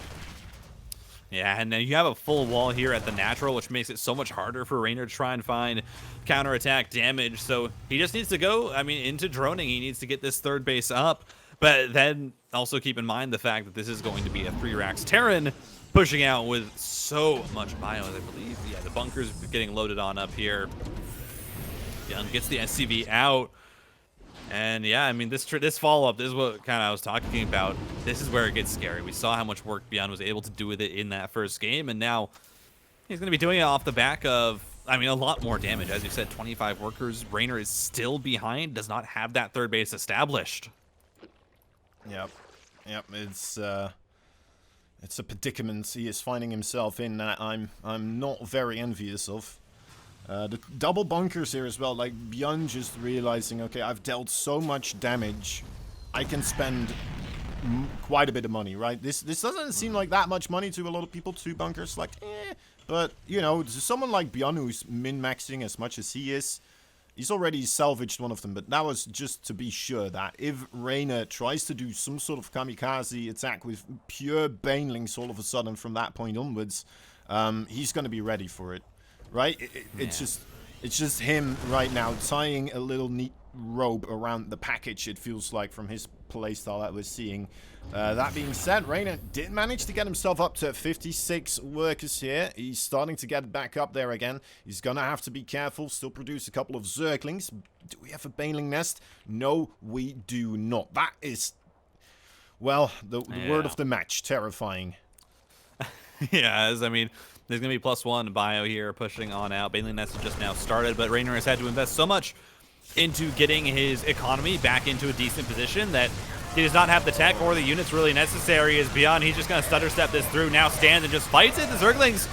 Yeah, and then you have a full wall here at the natural, which makes it so much harder for Reynor to try and find counterattack damage. So he just needs to go, into droning. He needs to get this third base up. But then also keep in mind the fact that this is going to be a 3-Rax Terran pushing out with so much bio, I believe. Yeah, the bunker's getting loaded on up here. Byun gets the SCV out. And yeah, this follow-up, this is what kind of I was talking about. This is where it gets scary. We saw how much work Byun was able to do with it in that first game, and now he's going to be doing it off the back of, a lot more damage. As you said, 25 workers. Reynor is still behind, does not have that third base established. Yep. It's a predicament he is finding himself in that I'm not very envious of. The double bunkers here as well, like Byun just realizing, okay, I've dealt so much damage, I can spend quite a bit of money, right? This doesn't seem like that much money to a lot of people. 2 bunkers, like, but you know, someone like Byun who's min-maxing as much as he is. He's already salvaged one of them, but that was just to be sure that if Reynor tries to do some sort of kamikaze attack with pure banelings all of a sudden from that point onwards, he's going to be ready for it, right? It's just him right now tying a little neat rope around the package, it feels like, from his playstyle that we're seeing. That being said, Reynor did manage to get himself up to 56 workers here. He's starting to get back up there again. He's gonna have to be careful, still produce a couple of Zerglings. Do we have a Baneling Nest? No, we do not. That is, well, the word of the match, terrifying. There's gonna be +1 bio here pushing on out. Baneling Nest has just now started, but Reynor has had to invest so much into getting his economy back into a decent position that he does not have the tech or the units really necessary. As Byun, he's just going to stutter step this through, now stands and just fights it. The Zerglings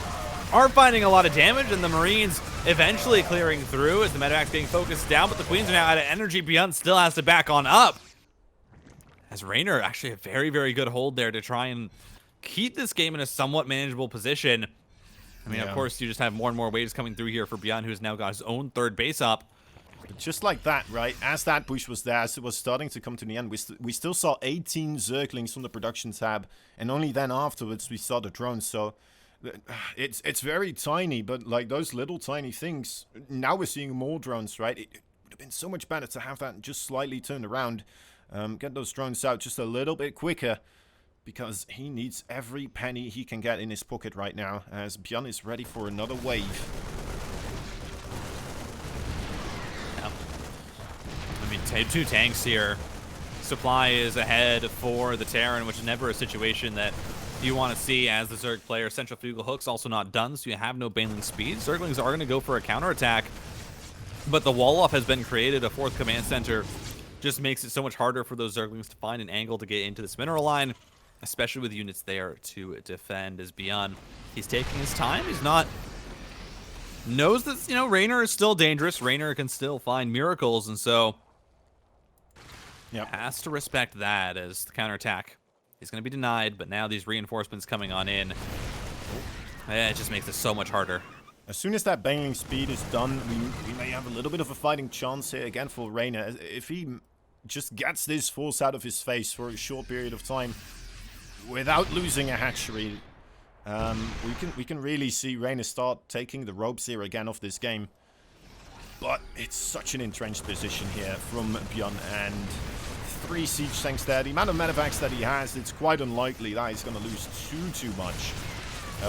are finding a lot of damage, and the Marines eventually clearing through as the medevac's getting focused down, but the Queens are now out of energy. Byun still has to back on up. As Reynor, actually a very, very good hold there to try and keep this game in a somewhat manageable position. Of course, you just have more and more waves coming through here for Byun, who's now got his own third base up. But just like that, right, as that push was there, as it was starting to come to the end, we still saw 18 Zerglings on the production tab, and only then afterwards we saw the drones. So it's very tiny, but like those little tiny things, now we're seeing more drones, right? It would have been so much better to have that just slightly turned around, get those drones out just a little bit quicker, because he needs every penny he can get in his pocket right now, as Byun is ready for another wave. Two tanks here. Supply is ahead for the Terran, which is never a situation that you want to see as the Zerg player. Central Fugal Hook's also not done, so you have no Baneling speed. Zerglings are going to go for a counterattack, but the wall-off has been created. A 4th command center just makes it so much harder for those Zerglings to find an angle to get into this mineral line, especially with units there to defend. As Byun, he's taking his time. He's not... knows that, Reynor is still dangerous. Reynor can still find miracles, and so... has to respect that, as the counterattack is going to be denied, but now these reinforcements coming on in, it just makes it so much harder. As soon as that Baneling speed is done, we may have a little bit of a fighting chance here again for Reynor. If he just gets this force out of his face for a short period of time without losing a hatchery, we can really see Reynor start taking the ropes here again of this game. But it's such an entrenched position here from Byun, and 3 siege tanks there. The amount of medevacs that he has, it's quite unlikely that he's going to lose too much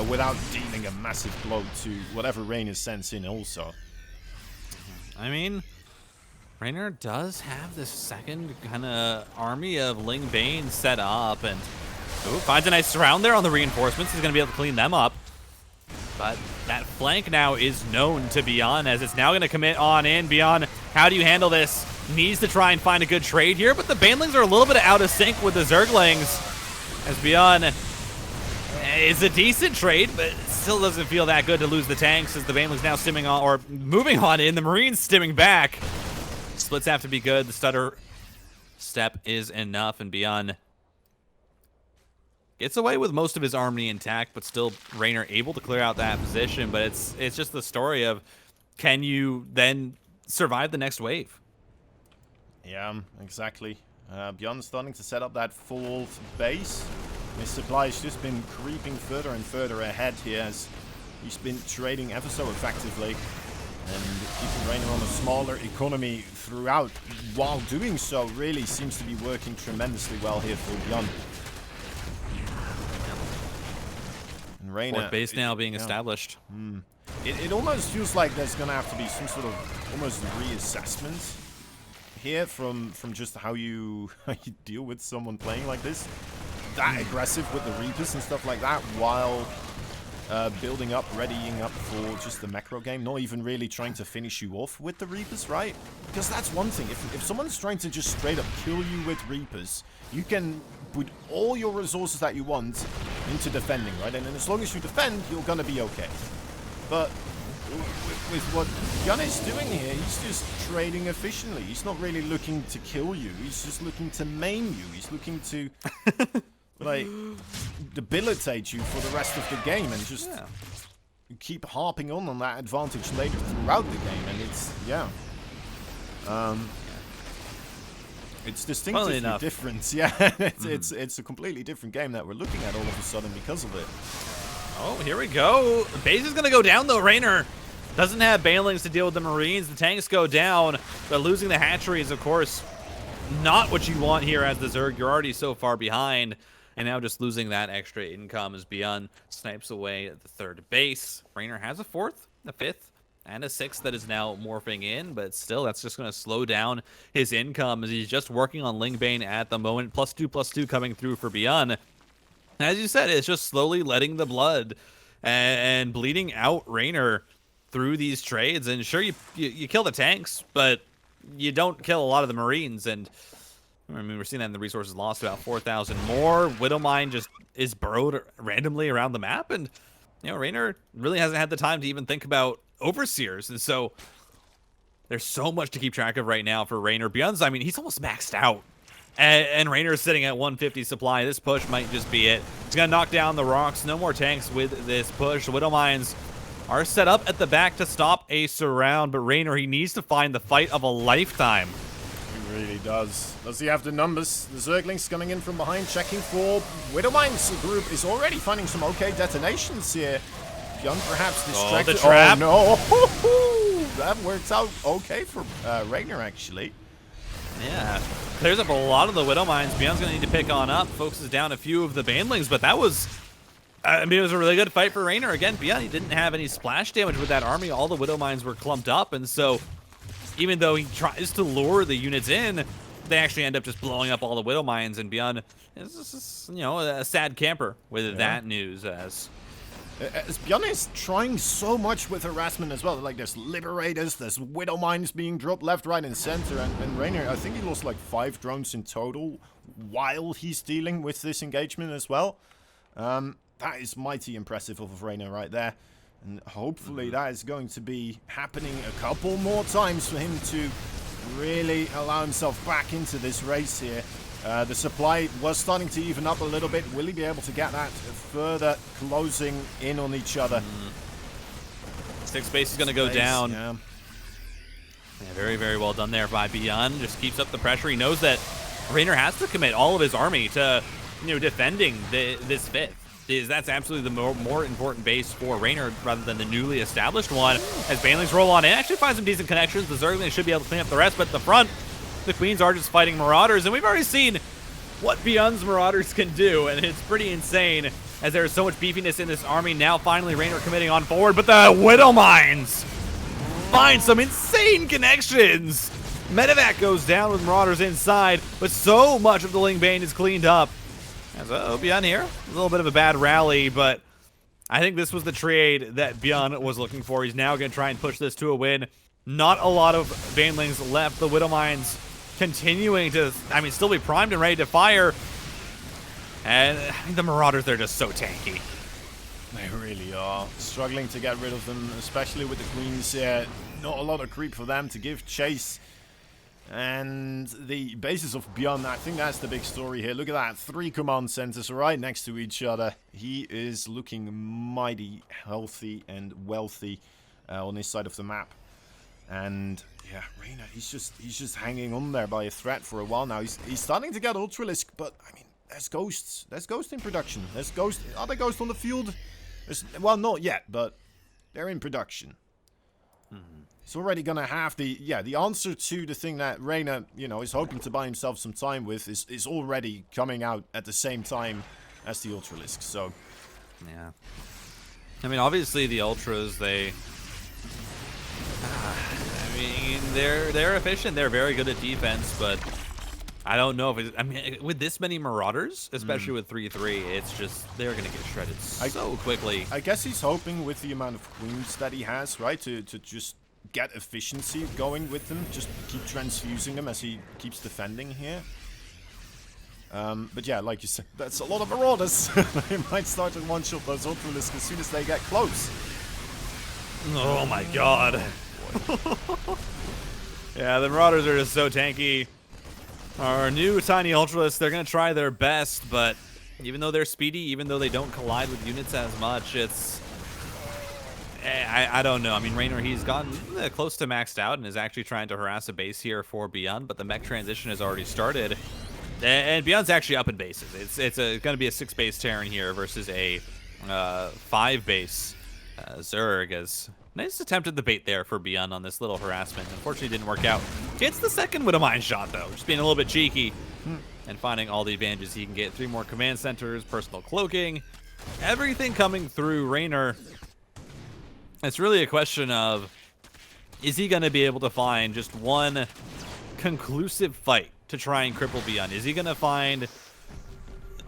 without dealing a massive blow to whatever Reynor sends in also. Reynor does have this second kind of army of Ling Bane set up, and finds a nice surround there on the reinforcements. He's going to be able to clean them up. But that flank now is known to Byun, as it's now going to commit on in. Byun, how do you handle this? Needs to try and find a good trade here, but the Banelings are a little bit out of sync with the Zerglings. As Byun is a decent trade, but it still doesn't feel that good to lose the tanks, as the Banelings now stimming on, or moving on in. The Marines stimming back. Splits have to be good. The stutter step is enough, and Byun gets away with most of his army intact, but still Reynor able to clear out that position. But it's just the story of, can you then survive the next wave? Yeah, exactly. Byun's starting to set up that full base. His supply's just been creeping further and further ahead here, as he's been trading ever so effectively and keeping Reynor on a smaller economy throughout. While doing so, really seems to be working tremendously well here for Byun. And Reynor, Fourth base now being established. It almost feels like there's going to have to be some sort of almost reassessment here from just how you deal with someone playing like this, that aggressive with the Reapers and stuff like that, while building up, readying up for just the macro game, not even really trying to finish you off with the Reapers, right? Because that's one thing. If someone's trying to just straight up kill you with Reapers, you can put all your resources that you want into defending, right? And then as long as you defend, you're gonna be okay. But with what Byun is doing here, he's just trading efficiently. He's not really looking to kill you. He's just looking to maim you. He's looking to like debilitate you for the rest of the game, and just keep harping on that advantage later throughout the game. And it's it's distinctly different. Yeah, it's a completely different game that we're looking at all of a sudden because of it. Oh, here we go. Base is going to go down, though. Reynor doesn't have Banelings to deal with the Marines. The tanks go down, but losing the hatchery is, of course, not what you want here as the Zerg. You're already so far behind, and now just losing that extra income as Byun snipes away at the third base. Reynor has a fourth, a fifth, and a sixth that is now morphing in, but still, that's just going to slow down his income as he's just working on Lingbane at the moment. +2/+2 coming through for Byun. As you said, it's just slowly letting the blood and bleeding out Reynor through these trades. And sure, you kill the tanks, but you don't kill a lot of the Marines. And I mean, we're seeing that in the resources lost, about 4,000 more. Widowmine just is burrowed randomly around the map. And, you know, Reynor really hasn't had the time to even think about Overseers. And so there's so much to keep track of right now for Reynor. Byun's, I mean, he's almost maxed out. And Reynor's sitting at 150 supply. This push might just be it. He's going to knock down the rocks. No more tanks with this push. Widowmines are set up at the back to stop a surround, but Reynor, he needs to find the fight of a lifetime. He really does. Does he have the numbers? The Zerglings coming in from behind, checking for Widowmine's group is already finding some okay detonations here. Byun perhaps distracted. Oh, the trap. Oh, no. That works out okay for Reynor, actually. Yeah, clears up a lot of the Widowmines. Byun's going to need to pick on up. Focuses down a few of the Banelings, but that was, I mean, it was a really good fight for Reynor. Again, Byun, he didn't have any splash damage with that army. All the Widowmines were clumped up, and so even though he tries to lure the units in, they actually end up just blowing up all the Widowmines, and Byun is just, you know, a sad camper with that news as Byun is trying so much with harassment as well. Like, there's Liberators, there's Widowmines being dropped left, right, and center. And Reynor, I think he lost like 5 drones in total while he's dealing with this engagement as well. That is mighty impressive of Reynor right there. And hopefully that is going to be happening a couple more times for him to really allow himself back into this race here. The supply was starting to even up a little bit. Will he be able to get that further closing in on each other? 6 base is going to go down. Yeah, very, very well done there by Byun. Just keeps up the pressure. He knows that Reynor has to commit all of his army to, you know, defending this fifth. That's absolutely the more important base for Reynor rather than the newly established one. As Banelings roll on in, actually find some decent connections. The Zerglings should be able to clean up the rest, but at the front, the Queens are just fighting Marauders, and we've already seen what Byun's Marauders can do, and it's pretty insane as there's so much beefiness in this army. Now finally Reynor committing on forward, but the Widowmines find some insane connections. Medevac goes down with Marauders inside, but so much of the Lingbane is cleaned up. As Byun here, a little bit of a bad rally, but I think this was the trade that Byun was looking for. He's now going to try and push this to a win. Not a lot of Banelings left. The Widow Mines continuing to, I mean, still be primed and ready to fire. And the Marauders, they're just so tanky. They really are. Struggling to get rid of them, especially with the Queens. Not a lot of creep for them to give chase. And the basis of Byun, I think that's the big story here. Look at that. 3 command centers right next to each other. He is looking mighty healthy and wealthy on this side of the map. And yeah, Reynor, he's just hanging on there by a thread for a while now. He's starting to get Ultralisk, but I mean, there's ghosts. There's ghosts in production. There's ghosts. Are there ghosts on the field? Well, not yet, but they're in production. He's already gonna have the answer to the thing that Reynor, is hoping to buy himself some time with is already coming out at the same time as the Ultralisk. So yeah, I mean, obviously the Ultras, I mean, they're efficient. They're very good at defense, but I don't know if it's, I mean, with this many Marauders, especially with 3-3, it's just, they're going to get shredded so quickly. I guess he's hoping with the amount of Queens that he has, right, to just get efficiency going with them, just keep transfusing them as he keeps defending here. But yeah, like you said, that's a lot of Marauders. They might start to one-shot those Ultralisks as soon as they get close. Oh my god. Yeah, the Marauders are just so tanky. Our new tiny Ultralists, they're going to try their best, but even though they're speedy, even though they don't collide with units as much, it's... I don't know. I mean, Reynor, he's gotten close to maxed out and is actually trying to harass a base here for Byun, but the mech transition has already started. And Byun's actually up in bases. It's going to be a 6-base Terran here versus a 5-base Zerg. As nice attempt at the bait there for Byun on this little harassment. Unfortunately, didn't work out. Gets the second Widow Mine shot, though. Just being a little bit cheeky and finding all the advantages he can get. 3 more command centers, personal cloaking, everything coming through Reynor. It's really a question of, is he going to be able to find just one conclusive fight to try and cripple Byun? Is he going to find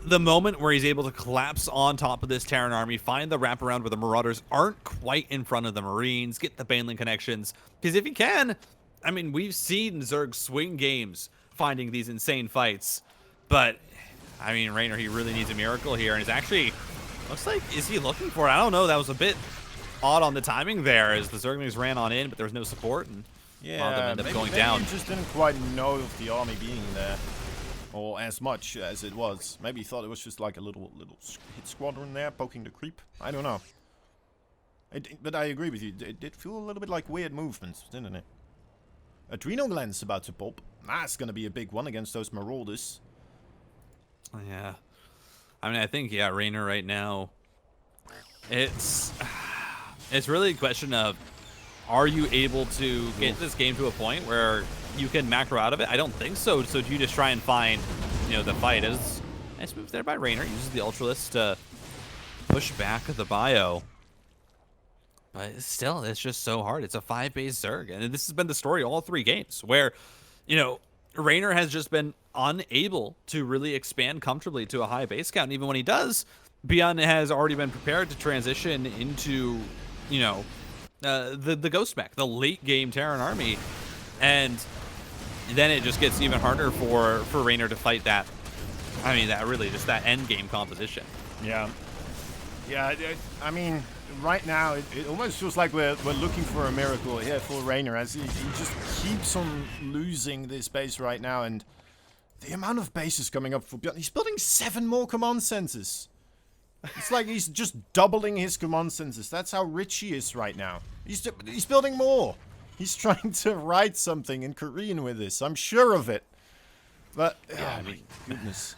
the moment where he's able to collapse on top of this Terran army, find the wraparound where the Marauders aren't quite in front of the Marines, get the Baneling connections? Because if he can, I mean, we've seen Zerg swing games finding these insane fights. But, I mean, Reynor, he really needs a miracle here. And it's actually, looks like, is he looking for it? I don't know. That was a bit odd on the timing there as the Zerglings ran on in, but there was no support. And a lot of them ended up going down. Maybe he just didn't quite know of the army being there. Or as much as it was. Maybe he thought it was just like a little hit squadron there poking the creep. I don't know. But I agree with you. It did feel a little bit like weird movements, didn't it? Adrenal gland's about to pop. That's going to be a big one against those Marauders. Yeah. I mean, I think, yeah, Reynor right now, it's really a question of, are you able to get this game to a point where you can macro out of it? I don't think so. So do you just try and find, the fight? As nice move there by Reynor. Uses the Ultralisk to push back the bio. But still, it's just so hard. It's a 5-base Zerg. And this has been the story all 3 games where, Reynor has just been unable to really expand comfortably to a high base count. And even when he does, Byun has already been prepared to transition into, the Ghost Mech, the late game Terran army. And then it just gets even harder for Reynor to fight that. I mean, that really just that end game composition. Yeah. Yeah, I mean, right now, it almost feels like we're looking for a miracle here for Reynor as he just keeps on losing this base right now. And the amount of bases coming up for Byun, he's building 7 more command centers. It's like he's just doubling his command centers. That's how rich he is right now. He's building more. He's trying to write something in Korean with this. I'm sure of it. But, yeah, oh my goodness.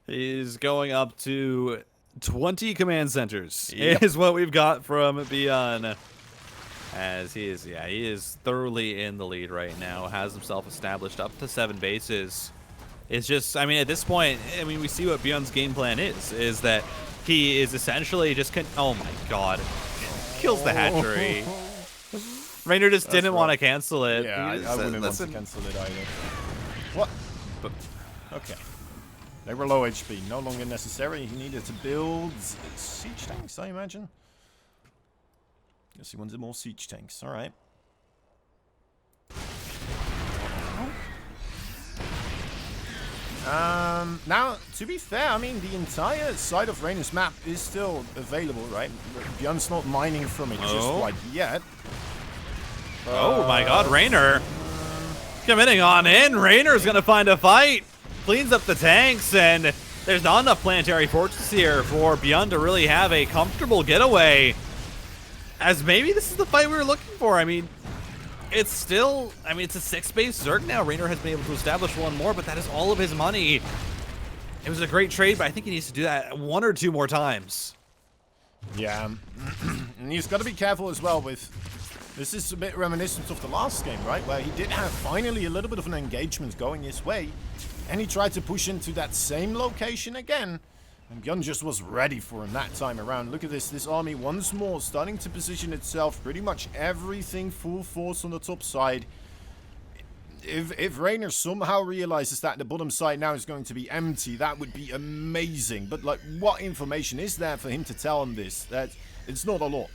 He's going up to 20 command centers. Yep. Is what we've got from Byun. As he is thoroughly in the lead right now. Has himself established up to 7 bases. It's just, I mean, at this point, I mean, we see what Byun's game plan is that he is essentially just, oh my god, kills the hatchery. Reynor just didn't want to cancel it. Yeah, I wouldn't want to cancel it either. What? Okay. They were low HP, no longer necessary. He needed to build siege tanks, I imagine. Guess he wanted more siege tanks. All right. Now, to be fair, I mean, the entire side of Reynor's map is still available, right? Byun's not mining from it just quite yet. Oh my god, Reynor committing on in. Reynor's gonna find a fight. Cleans up the tanks, and there's not enough planetary fortress here for Byun to really have a comfortable getaway. As maybe this is the fight we were looking for. I mean, it's still, it's a 6-base Zerg now. Reynor has been able to establish one more, but that is all of his money. It was a great trade, but I think he needs to do that 1 or 2 more times. Yeah, and he's got to be careful as well with... This is a bit reminiscent of the last game, right? Where he did have finally a little bit of an engagement going his way. And he tried to push into that same location again. And Byun just was ready for him that time around. Look at this. This army once more starting to position itself. Pretty much everything full force on the top side. If Reynor somehow realizes that the bottom side now is going to be empty, that would be amazing. But, like, what information is there for him to tell him this? It's not a lot.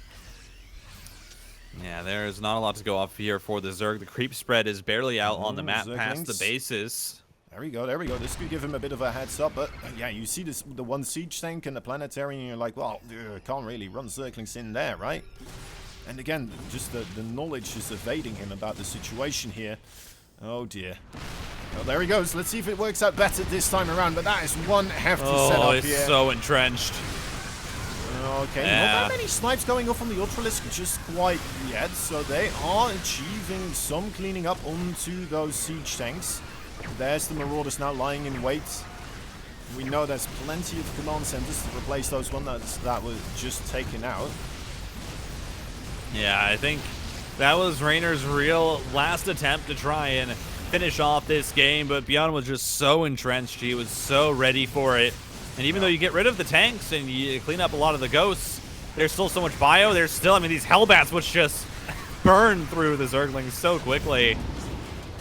Yeah, there's not a lot to go off here for the Zerg. The creep spread is barely out on the map past the bases. There we go, there we go. This could give him a bit of a heads up, but yeah, you see this, the one siege tank and the planetary, and you're like, well, can't really run Zerglings in there, right? And again, just the knowledge is evading him about the situation here. Oh dear. Well, there he goes. Let's see if it works out better this time around, but that is one hefty setup here. Oh, it's so entrenched. Okay, not that many snipes going off on the Ultralisk just quite yet, so they are achieving some cleaning up onto those siege tanks. There's the Marauders now lying in wait. We know there's plenty of command centers to replace those ones that was just taken out. Yeah, I think that was Reynor's real last attempt to try and finish off this game, but Byun was just so entrenched. He was so ready for it. And even though you get rid of the tanks and you clean up a lot of the ghosts, there's still so much bio. There's still, these Hellbats which just burn through the Zerglings so quickly.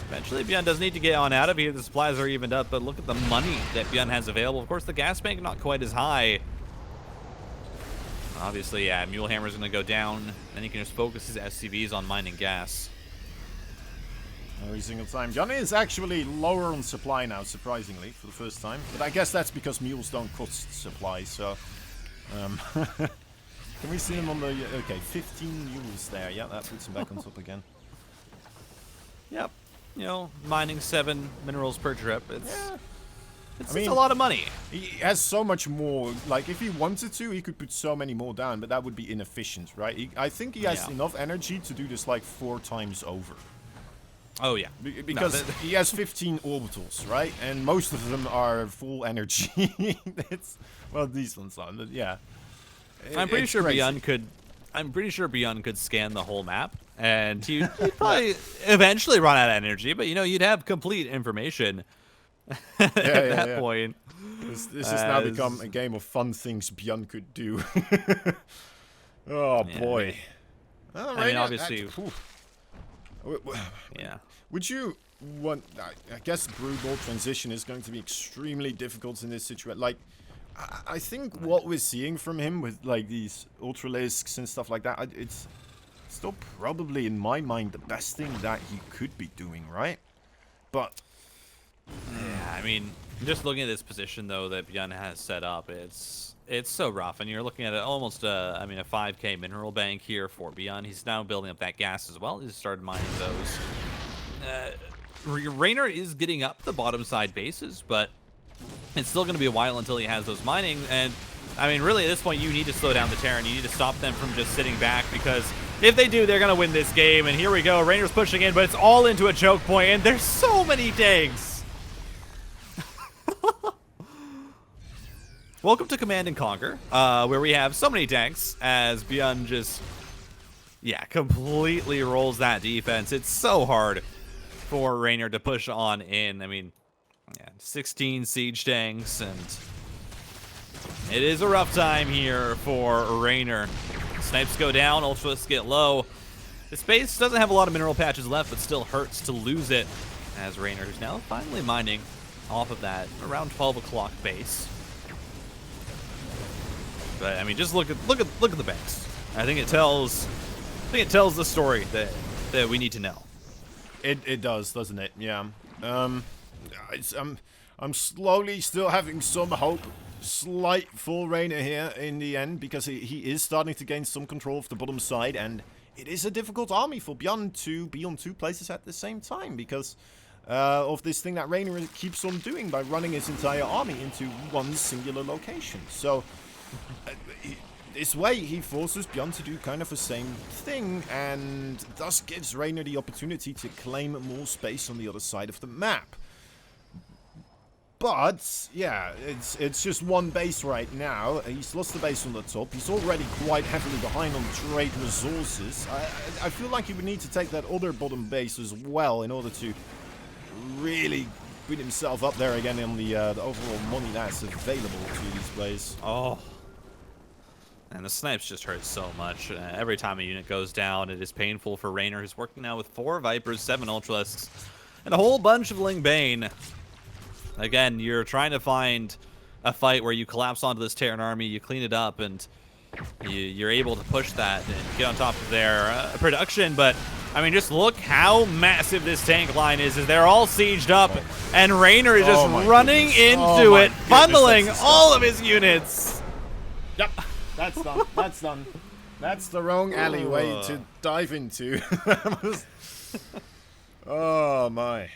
Eventually, Byun does need to get on out of here. The supplies are evened up, but look at the money that Byun has available. Of course, the gas bank not quite as high. Obviously, yeah, Mulehammer's going to go down. Then he can just focus his SCVs on mining gas. Every single time. Byun is actually lower on supply now, surprisingly, for the first time. But I guess that's because mules don't cost supply, so... Can we see him on the... Okay, 15 mules there. Yeah, that puts him back on top again. Yep. You know, mining 7 minerals per trip. It's a lot of money. He has so much more. Like, if he wanted to, he could put so many more down, but that would be inefficient, right? I think he has enough energy to do this, like, 4 times over. Oh, yeah. Because he has 15 orbitals, right? And most of them are full energy. Well, these ones are, but yeah. I'm pretty sure Byun could scan the whole map, and he'd probably eventually run out of energy, but, you know, you'd have complete information at that point. This has now become a game of fun things Byun could do. Oh, boy. Obviously... Yeah. Would you want... I guess Broodball transition is going to be extremely difficult in this situation. Like, I think what we're seeing from him with, like, these Ultralisks and stuff like that, it's still probably, in my mind, the best thing that he could be doing, right? But... Yeah, just looking at this position, though, that Byun has set up, it's so rough. And you're looking at almost a 5k mineral bank here for Byun. He's now building up that gas as well. He's started mining those. Reynor is getting up the bottom side bases, but it's still going to be a while until he has those mining. And, really, at this point, you need to slow down the Terran. You need to stop them from just sitting back, because if they do, they're going to win this game. And here we go. Reynor's pushing in, but it's all into a choke point, and there's so many tanks. Welcome to Command and Conquer, where we have so many tanks as Byun just, completely rolls that defense. It's so hard for Reynor to push on in. 16 siege tanks, and it is a rough time here for Reynor. Snipes go down, Ultralisks get low. This base doesn't have a lot of mineral patches left, but still hurts to lose it, as Reynor is now finally mining off of that around 12 o'clock base. But I mean, just look at the base. I think it tells the story that we need to know. It does, doesn't it? Yeah. I'm slowly still having some hope. Slight for Reynor here in the end, because he is starting to gain some control of the bottom side, and it is a difficult army for Byun to be on 2 places at the same time, because of this thing that Reynor keeps on doing by running his entire army into one singular location. So this way he forces Byun to do kind of the same thing, and thus gives Reynor the opportunity to claim more space on the other side of the map. But, yeah, it's just one base right now. He's lost the base on the top. He's already quite heavily behind on trade resources. I feel like he would need to take that other bottom base as well in order to really put himself up there again on the overall money that's available to these plays. Oh. And the snipes just hurt so much. Every time a unit goes down, it is painful for Reynor, who's working now with 4 Vipers, 7 Ultralisks, and a whole bunch of Ling Bane. Again, you're trying to find a fight where you collapse onto this Terran army, you clean it up, and you're able to push that and get on top of their production. But, I mean, just look how massive this tank line is. They're all sieged up, and Reynor is just running into it, bundling all of his units. Yep, that's done. That's done. That's the wrong alleyway to dive into. Oh, my.